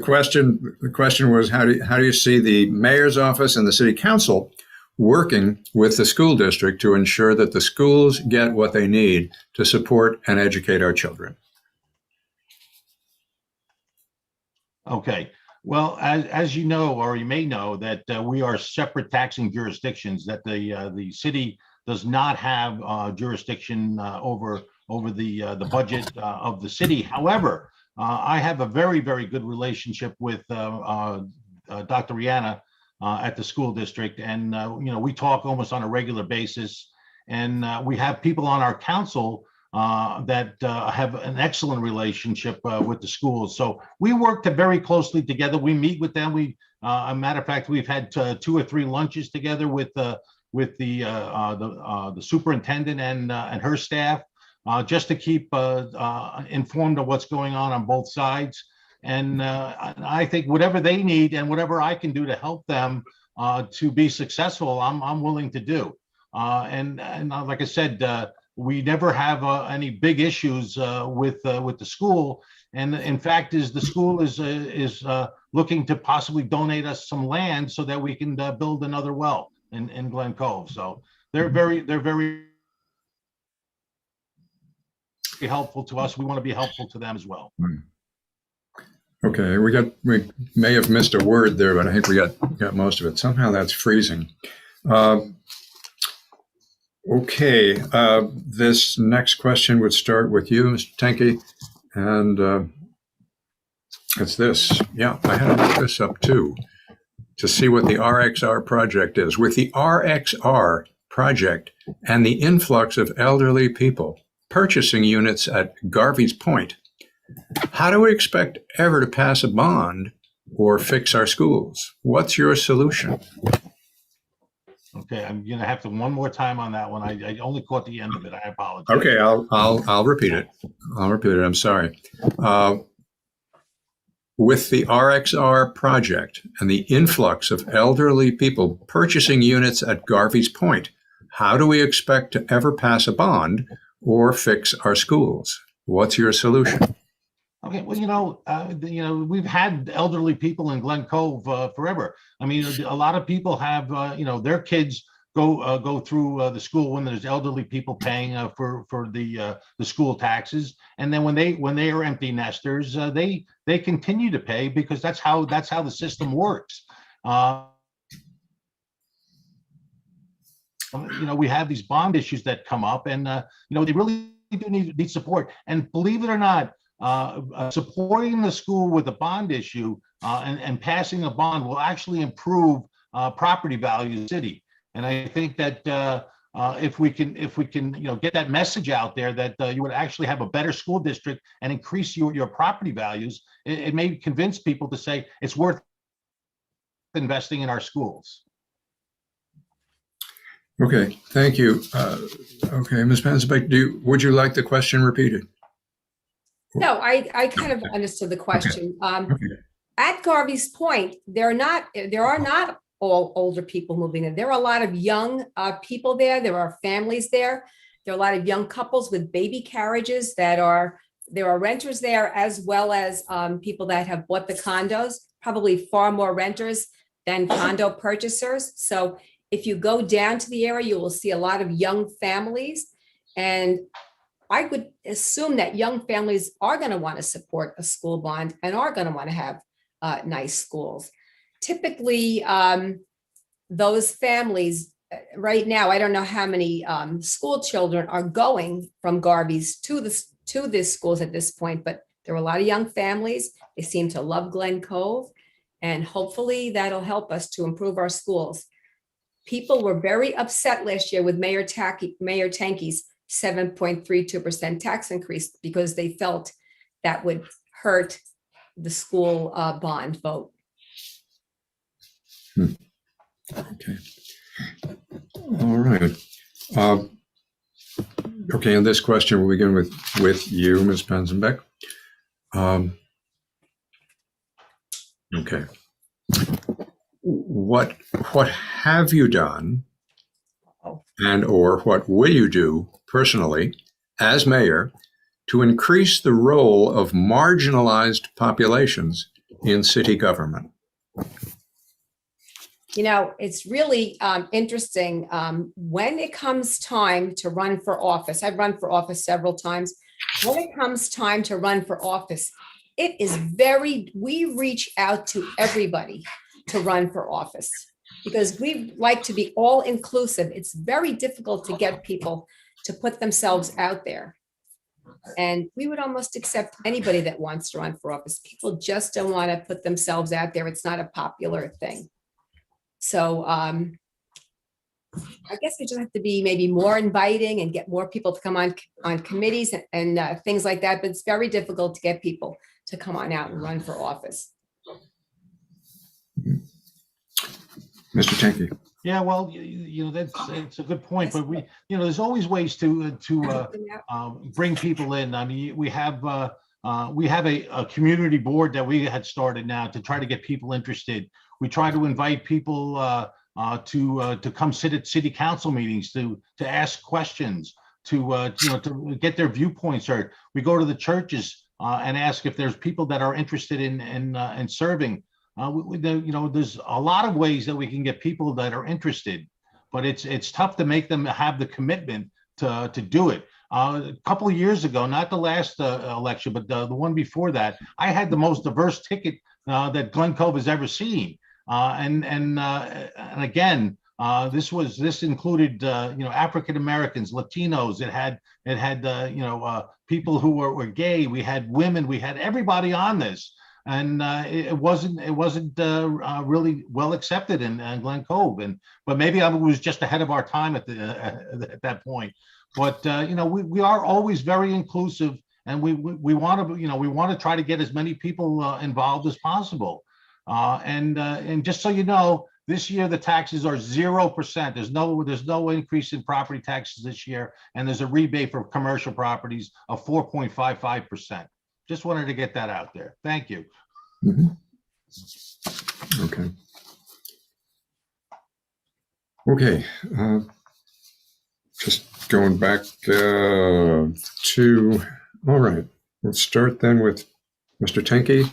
question was, how do you see the mayor's office and the city council working with the school district to ensure that the schools get what they need to support and educate our children? Okay. Well, as you know, or you may know, that we are separate taxing jurisdictions, that the city does not have jurisdiction over the budget of the city. However, I have a very, very good relationship with Dr. Rihanna at the school district. And, we talk almost on a regular basis. And we have people on our council that have an excellent relationship with the schools. So we work very closely together. We meet with them. A matter of fact, we've had 2 or 3 lunches together with the superintendent and her staff, just to keep informed of what's going on both sides. And I think whatever they need and whatever I can do to help them to be successful, I'm willing to do. And like I said, we never have any big issues with the school. And in fact, the school is looking to possibly donate us some land so that we can build another well in Glen Cove. So they're very helpful to us. We want to be helpful to them as well. Okay, we may have missed a word there, but I think we got most of it. Somehow that's freezing. Okay, this next question would start with you, Mr. Tenke, and it's this. Yeah, I had to look this up too. to see what the RXR project is. With the RXR project and the influx of elderly people purchasing units at Garvey's Point, how do we expect ever to pass a bond or fix our schools? What's your solution? Okay, I'm gonna have to one more time on that one. I only caught the end of it. I apologize. Okay, I'll repeat it. I'm sorry. With the RXR project and the influx of elderly people purchasing units at Garvey's Point, how do we expect to ever pass a bond or fix our schools? What's your solution? Okay, well, we've had elderly people in Glen Cove forever. I mean, a lot of people have, their kids go through the school when there's elderly people paying for the school taxes, and then when they are empty nesters, they continue to pay because that's how the system works. We have these bond issues that come up, and they really do need support. And believe it or not, supporting the school with a bond issue and passing a bond will actually improve property value of the city. And I think that if we can get that message out there that you would actually have a better school district and increase your property values, it may convince people to say it's worth investing in our schools. Okay, thank you. Okay, Ms. Panzenbeck, would you like the question repeated? No, I kind of understood the question. Okay. At Garvey's Point, there are not all older people moving in. There are a lot of young people there. There are families there. There are a lot of young couples with baby carriages there are renters there, as well as people that have bought the condos, probably far more renters than condo purchasers. So if you go down to the area, you will see a lot of young families. And I would assume that young families are going to want to support a school bond and are going to want to have nice schools. Typically, those families right now, I don't know how many school children are going from Garvey's to this schools at this point, but there are a lot of young families. They seem to love Glen Cove, and hopefully that'll help us to improve our schools. People were very upset last year with Mayor Tenke's 7.32% tax increase because they felt that would hurt the school bond vote. Okay. All right. Okay, and this question will begin with you, Ms. Panzenbeck. Okay. What have you done, and or what will you do personally as mayor to increase the role of marginalized populations in city government? It's really interesting when it comes time to run for office. I've run for office several times. When it comes time to run for office, we reach out to everybody to run for office because we like to be all inclusive. It's very difficult to get people to put themselves out there. And we would almost accept anybody that wants to run for office. People just don't want to put themselves out there. It's not a popular thing. So I guess we just have to be maybe more inviting and get more people to come on committees and things like that. But it's very difficult to get people to come on out and run for office. Mr. Tenke. Yeah, well, it's a good point, but there's always ways to bring people in. I mean, we have a community board that we had started now to try to get people interested. We try to invite people to come sit at city council meetings, to ask questions, to get their viewpoints heard. We go to the churches and ask if there's people that are interested in serving. There's a lot of ways that we can get people that are interested, but it's tough to make them have the commitment to do it. A couple of years ago, not the last election, but the one before that, I had the most diverse ticket that Glen Cove has ever seen. And again, this included African Americans, Latinos. It had people who were gay. We had women. We had everybody on this. and it wasn't really well accepted in Glen Cove. But maybe I was just ahead of our time at that point. But we are always very inclusive, and we want to we want to try to get as many people involved as possible. And just so you know, this year the taxes are 0%. There's no increase in property taxes this year, and there's a rebate for commercial properties of 4.55%. Just wanted to get that out there. Thank you. Mhm. Okay. Okay. Just going back to, all right, let's start then with Mr. Tenke.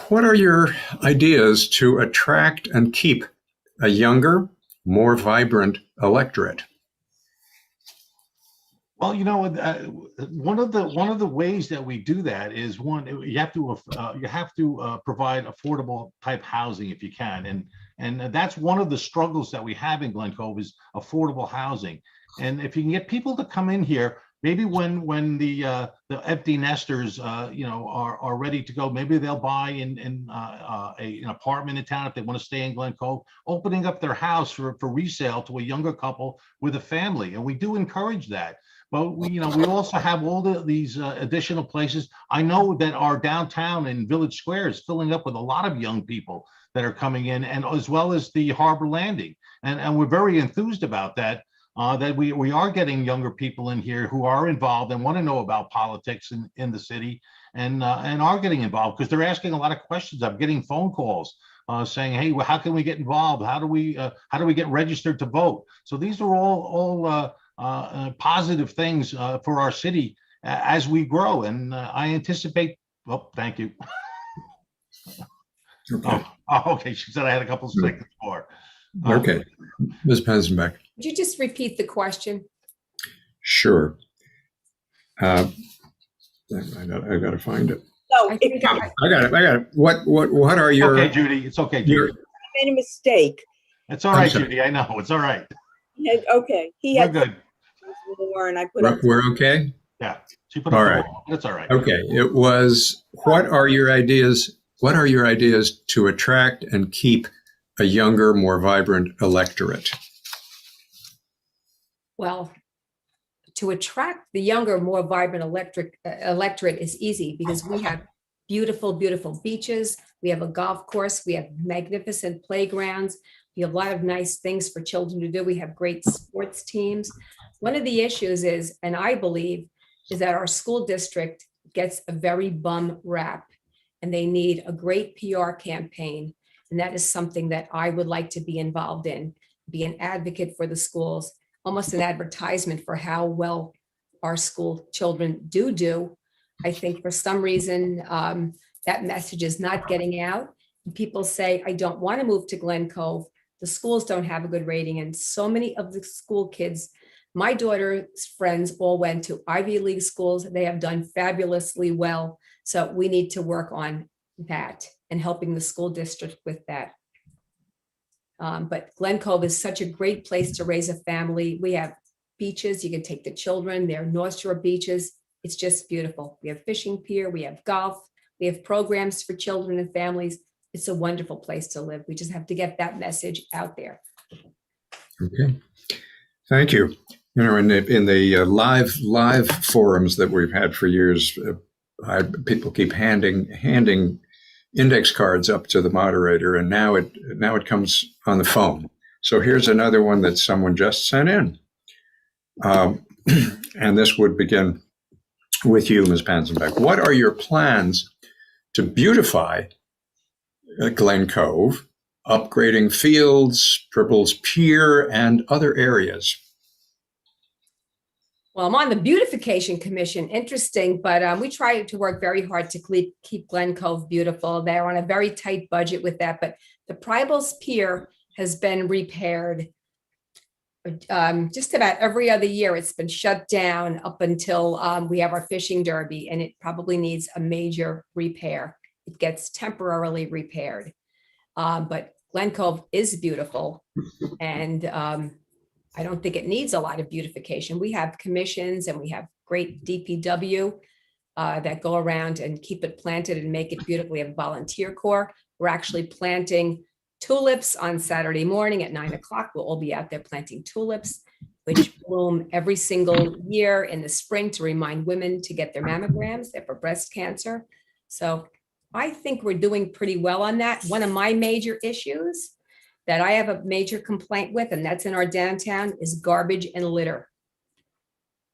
What are your ideas to attract and keep a younger, more vibrant electorate? Well, one of the ways that we do that is you have to provide affordable type housing if you can, and that's one of the struggles that we have in Glen Cove is affordable housing. And if you can get people to come in here, maybe when the empty nesters are ready to go, maybe they'll buy an apartment in town if they want to stay in Glen Cove, opening up their house for resale to a younger couple with a family, and we do encourage that. But we also have all these additional places. I know that our downtown and Village Square is filling up with a lot of young people that are coming in, and as well as the Harbor Landing, and we're very enthused about that. That we are getting younger people in here who are involved and want to know about politics in the city, and are getting involved because they're asking a lot of questions. I'm getting phone calls saying, "Hey, well, how can we get involved? How do we get registered to vote?" So these are all positive things for our city as we grow, and I anticipate. Well, thank you. Okay. Okay. She said I had a couple of seconds more. Okay. Ms. Panzenbeck. Could you just repeat the question? Sure. I got to find it. No, I think I got it. What are your? Okay, Judy. It's okay, Judy. I made a mistake. It's all right, Judy. I know it's all right. Okay, he We're had good. more, and I put up. We're okay. Yeah, she put All up right. the wall. That's all right. Okay. It was. What are your ideas? What are your ideas to attract and keep a younger, more vibrant electorate? Well, to attract the younger, more vibrant electorate is easy because we have beautiful, beautiful beaches. We have a golf course. We have magnificent playgrounds. We have a lot of nice things for children to do. We have great sports teams. One of the issues is, and I believe, is that our school district gets a very bum rap, and they need a great PR campaign. And that is something that I would like to be involved in, be an advocate for the schools, almost an advertisement for how well our school children do. I think for some reason that message is not getting out. People say, I don't want to move to Glen Cove. The schools don't have a good rating. And so many of the school kids, my daughter's friends all went to Ivy League schools. They have done fabulously well. So we need to work on that and helping the school district with that. But Glen Cove is such a great place to raise a family. We have beaches. You can take the children. There are North Shore beaches. It's just beautiful. We have fishing pier. We have golf. We have programs for children and families. It's a wonderful place to live. We just have to get that message out there. Okay. Thank you. In the live forums that we've had for years, people keep handing index cards up to the moderator, and now it comes on the phone. So here's another one that someone just sent in, and this would begin with you, Ms. Panzenbeck. What are your plans to beautify Glen Cove, upgrading fields, Pribble's Pier, and other areas? Well, I'm on the beautification commission. Interesting, but we try to work very hard to keep Glen Cove beautiful. They're on a very tight budget with that, but the Pribble's Pier has been repaired just about every other year. It's been shut down up until we have our fishing derby, and it probably needs a major repair. It gets temporarily repaired, but Glen Cove is beautiful, and I don't think it needs a lot of beautification. We have commissions and we have great DPW that go around and keep it planted and make it beautiful. We have a volunteer corps. We're actually planting tulips on Saturday morning at 9 o'clock. We'll all be out there planting tulips, which bloom every single year in the spring to remind women to get their mammograms. They're for breast cancer. So I think we're doing pretty well on that. One of my major issues that I have a major complaint with, and that's in our downtown, is garbage and litter.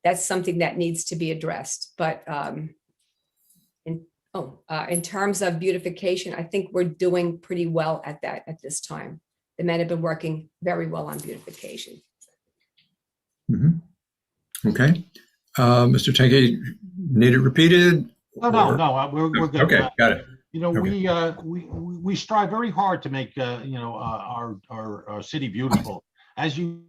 That's something that needs to be addressed. But in terms of beautification, I think we're doing pretty well at that at this time. The men have been working very well on beautification. Mm-hmm. Okay. Mr. Tenke, need it repeated? No, we're good. Okay, got it. You know, Okay. we strive very hard to make our city beautiful. As you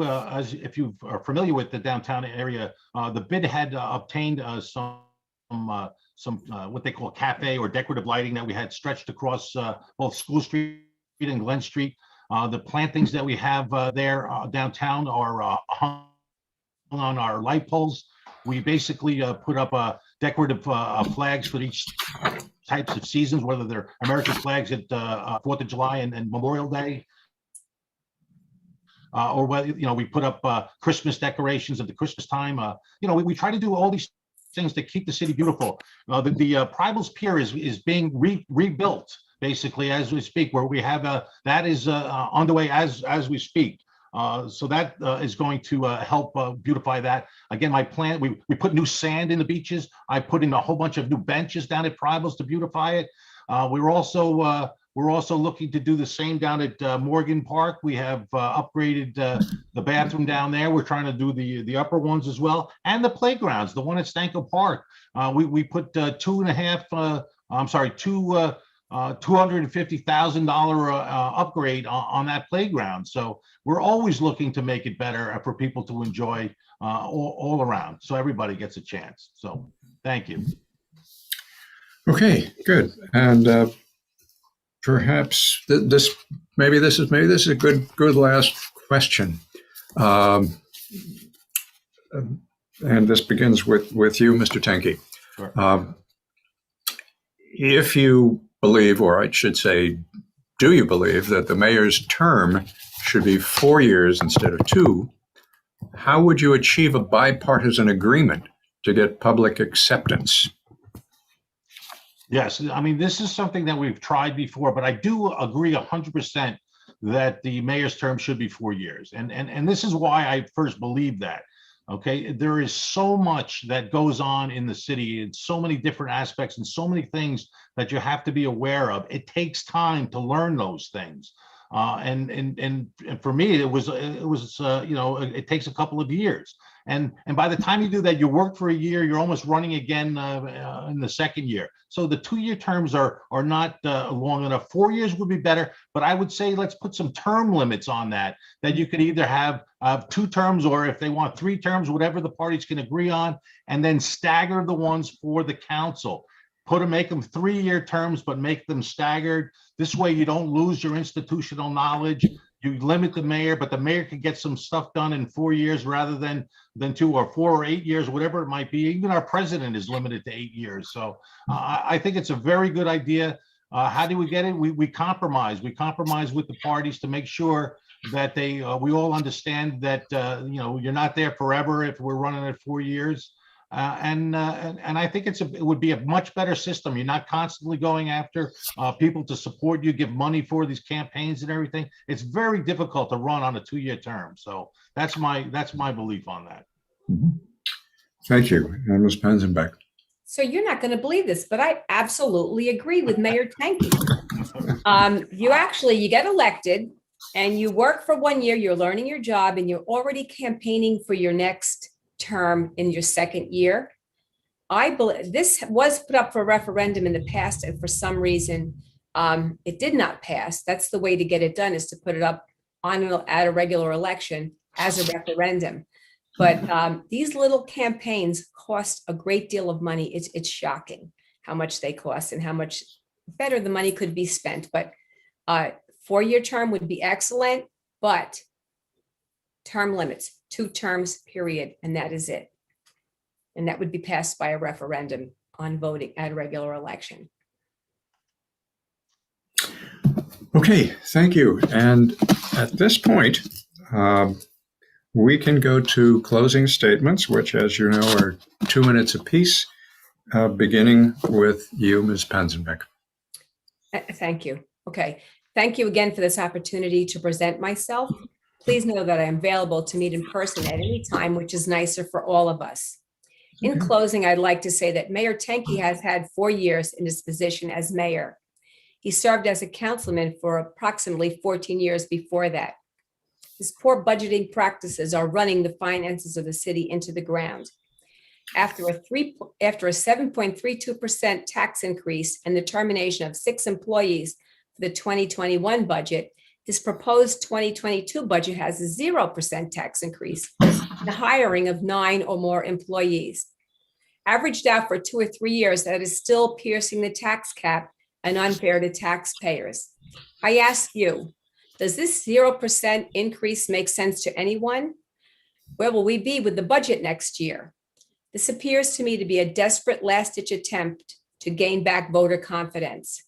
as if you are familiar with the downtown area, the bid had obtained some what they call cafe or decorative lighting that we had stretched across both School Street and Glen Street. The plantings that we have there downtown are hung on our light poles. We basically put up decorative flags for each types of seasons, whether they're American flags at 4th of July and Memorial Day, or whether, we put up Christmas decorations at the Christmas time. We try to do all these things to keep the city beautiful. The Prival's Pier is being rebuilt basically as we speak, where we have that is on the way as we speak. So that is going to help beautify that. Again, my plan, we put new sand in the beaches. I put in a whole bunch of new benches down at Prival's to beautify it. We're also looking to do the same down at Morgan Park. We have upgraded the bathroom down there. We're trying to do the upper ones as well, and the playgrounds. The one at Tenke Park, we put $250,000 upgrade on that playground. So we're always looking to make it better for people to enjoy all around. So everybody gets a chance. So thank you. Okay, good. And perhaps this is a good last question. And this begins with you, Mr. Tenke. Sure. If you believe, or I should say, do you believe that the mayor's term should be 4 years instead of 2, how would you achieve a bipartisan agreement to get public acceptance? Yes, I mean, this is something that we've tried before, but I do agree 100% that the mayor's term should be 4 years. And this is why I first believed that. Okay, there is so much that goes on in the city, and so many different aspects and so many things that you have to be aware of. It takes time to learn those things. And for me, it takes a couple of years. And by the time you do that, you work for a year, you're almost running again in the second year. So the 2-year terms are not long enough. 4 years would be better, but I would say let's put some term limits on that you could either have 2 terms, or if they want 3 terms, whatever the parties can agree on, and then stagger the ones for the council. Make them 3-year terms, but make them staggered. This way you don't lose your institutional knowledge. You limit the mayor, but the mayor can get some stuff done in 4 years rather than 2 or 4 or 8 years, whatever it might be. Even our president is limited to 8 years. So I think it's a very good idea. How do we get it? We compromise. We compromise with the parties to make sure that we all understand that you're not there forever if we're running it 4 years. And I think it would be a much better system. You're not constantly going after people to support you, give money for these campaigns and everything. It's very difficult to run on a 2-year term. So that's my belief on that. Mm-hmm. Thank you, and Ms. Panzenbeck. So you're not going to believe this, but I absolutely agree with Mayor Tenke. You get elected and you work for 1 year, you're learning your job, and you're already campaigning for your next term in your second year. I believe this was put up for a referendum in the past, and for some reason it did not pass. That's the way to get it done, is to put it up at a regular election as a referendum. But these little campaigns cost a great deal of money. It's shocking how much they cost and how much better the money could be spent. But 4-year term would be excellent, but term limits, 2 terms, period, and that is it. and that would be passed by a referendum on voting at a regular election. Okay, thank you. And at this point, we can go to closing statements, which, as you know, are 2 minutes apiece, beginning with you, Ms. Panzenbeck. Thank you. Okay. Thank you again for this opportunity to present myself. Please know that I am available to meet in person at any time, which is nicer for all of us. In closing, I'd like to say that Mayor Tenke has had 4 years in his position as mayor. He served as a councilman for approximately 14 years before that. His poor budgeting practices are running the finances of the city into the ground. After a 7.32% tax increase and the termination of 6 employees for the 2021 budget, his proposed 2022 budget has a 0% tax increase and the hiring of 9 or more employees. Averaged out for 2 or 3 years, that is still piercing the tax cap and unfair to taxpayers. I ask you, does this 0% increase make sense to anyone? Where will we be with the budget next year? This appears to me to be a desperate last-ditch attempt to gain back voter confidence.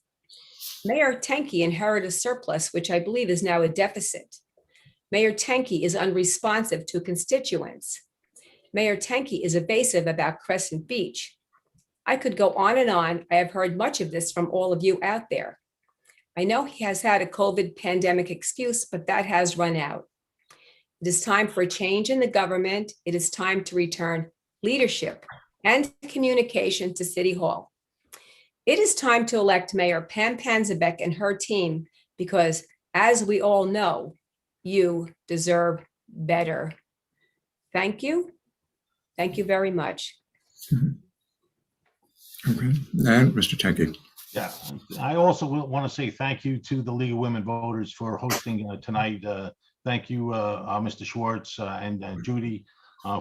Mayor Tenke inherited a surplus, which I believe is now a deficit. Mayor Tenke is unresponsive to constituents. Mayor Tenke is evasive about Crescent Beach. I could go on and on. I have heard much of this from all of you out there. I know he has had a COVID pandemic excuse, but that has run out. It is time for a change in the government. It is time to return leadership and communication to City Hall. It is time to elect Mayor Pam Panzenbeck and her team because, as we all know, you deserve better. Thank you. Thank you very much. Okay, and Mr. Tenke. Yeah, I also want to say thank you to the League of Women Voters for hosting tonight. Thank you, Mr. Schwartz and Judy,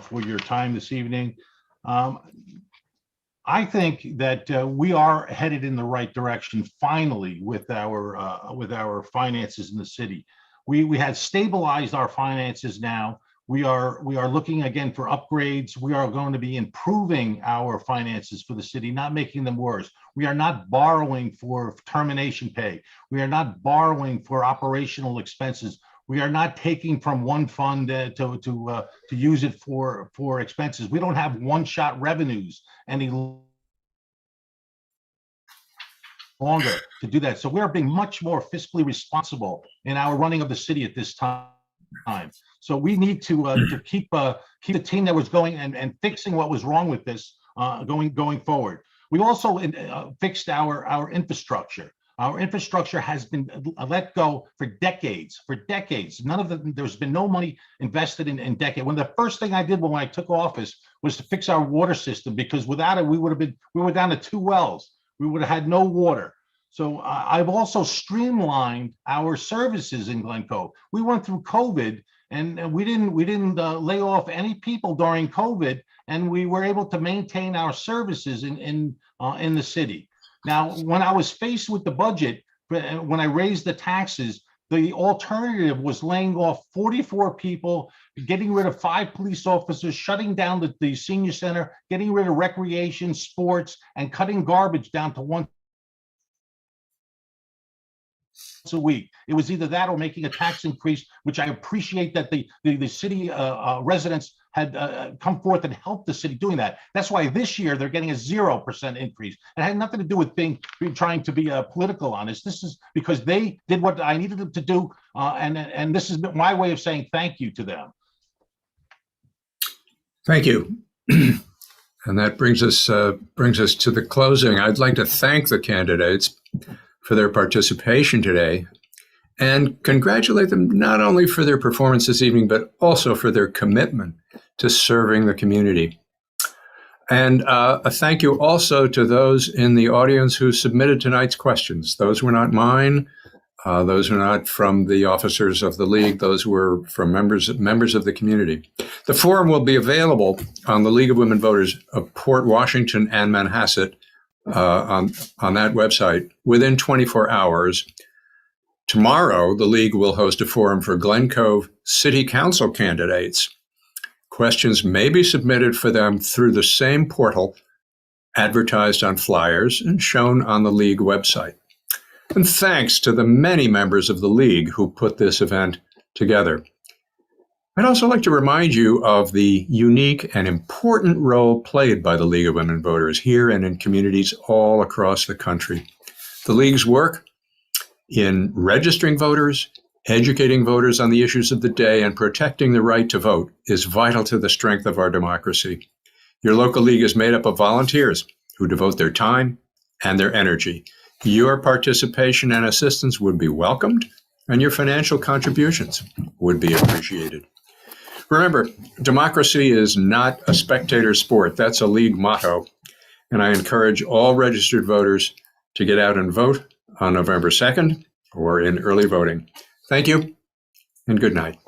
for your time this evening. I think that we are headed in the right direction finally with our finances in the city. We had stabilized our finances now. We are looking again for upgrades. We are going to be improving our finances for the city, not making them worse. We are not borrowing for termination pay. We are not borrowing for operational expenses. We are not taking from one fund to use it for expenses. We don't have one-shot revenues any longer to do that. So we are being much more fiscally responsible in our running of the city at this time. So we need to keep the team that was going and fixing what was wrong with this going forward. We also fixed our infrastructure. Our infrastructure has been let go for decades. There's been no money invested in decades. One of the first thing I did when I took office was to fix our water system, because without it, we were down to 2 wells. We would have had no water. So I've also streamlined our services in Glen Cove. We went through COVID, and we didn't lay off any people during COVID, and we were able to maintain our services in the city. Now, when I was faced with the budget, when I raised the taxes, the alternative was laying off 44 people, getting rid of 5 police officers, shutting down the senior center, getting rid of recreation, sports, and cutting garbage down to once a week. It was either that or making a tax increase, which I appreciate that the city residents had come forth and helped the city doing that. That's why this year they're getting a 0% increase. It had nothing to do with trying to be political on this. This is because they did what I needed them to do, and this is my way of saying thank you to them. Thank you. And that brings us to the closing. I'd like to thank the candidates for their participation today and congratulate them not only for their performance this evening, but also for their commitment to serving the community. And a thank you also to those in the audience who submitted tonight's questions. Those were not mine. Those were not from the officers of the League. Those were from members of the community. The forum will be available on the League of Women Voters of Port Washington and Manhasset on that website within 24 hours. Tomorrow, the League will host a forum for Glen Cove City Council candidates. Questions may be submitted for them through the same portal advertised on flyers and shown on the League website. And thanks to the many members of the League who put this event together. I'd also like to remind you of the unique and important role played by the League of Women Voters here and in communities all across the country. The League's work in registering voters, educating voters on the issues of the day, and protecting the right to vote is vital to the strength of our democracy. Your local League is made up of volunteers who devote their time and their energy. Your participation and assistance would be welcomed, and your financial contributions would be appreciated. Remember, democracy is not a spectator sport. That's a League motto. And I encourage all registered voters to get out and vote on November 2nd or in early voting. Thank you and good night.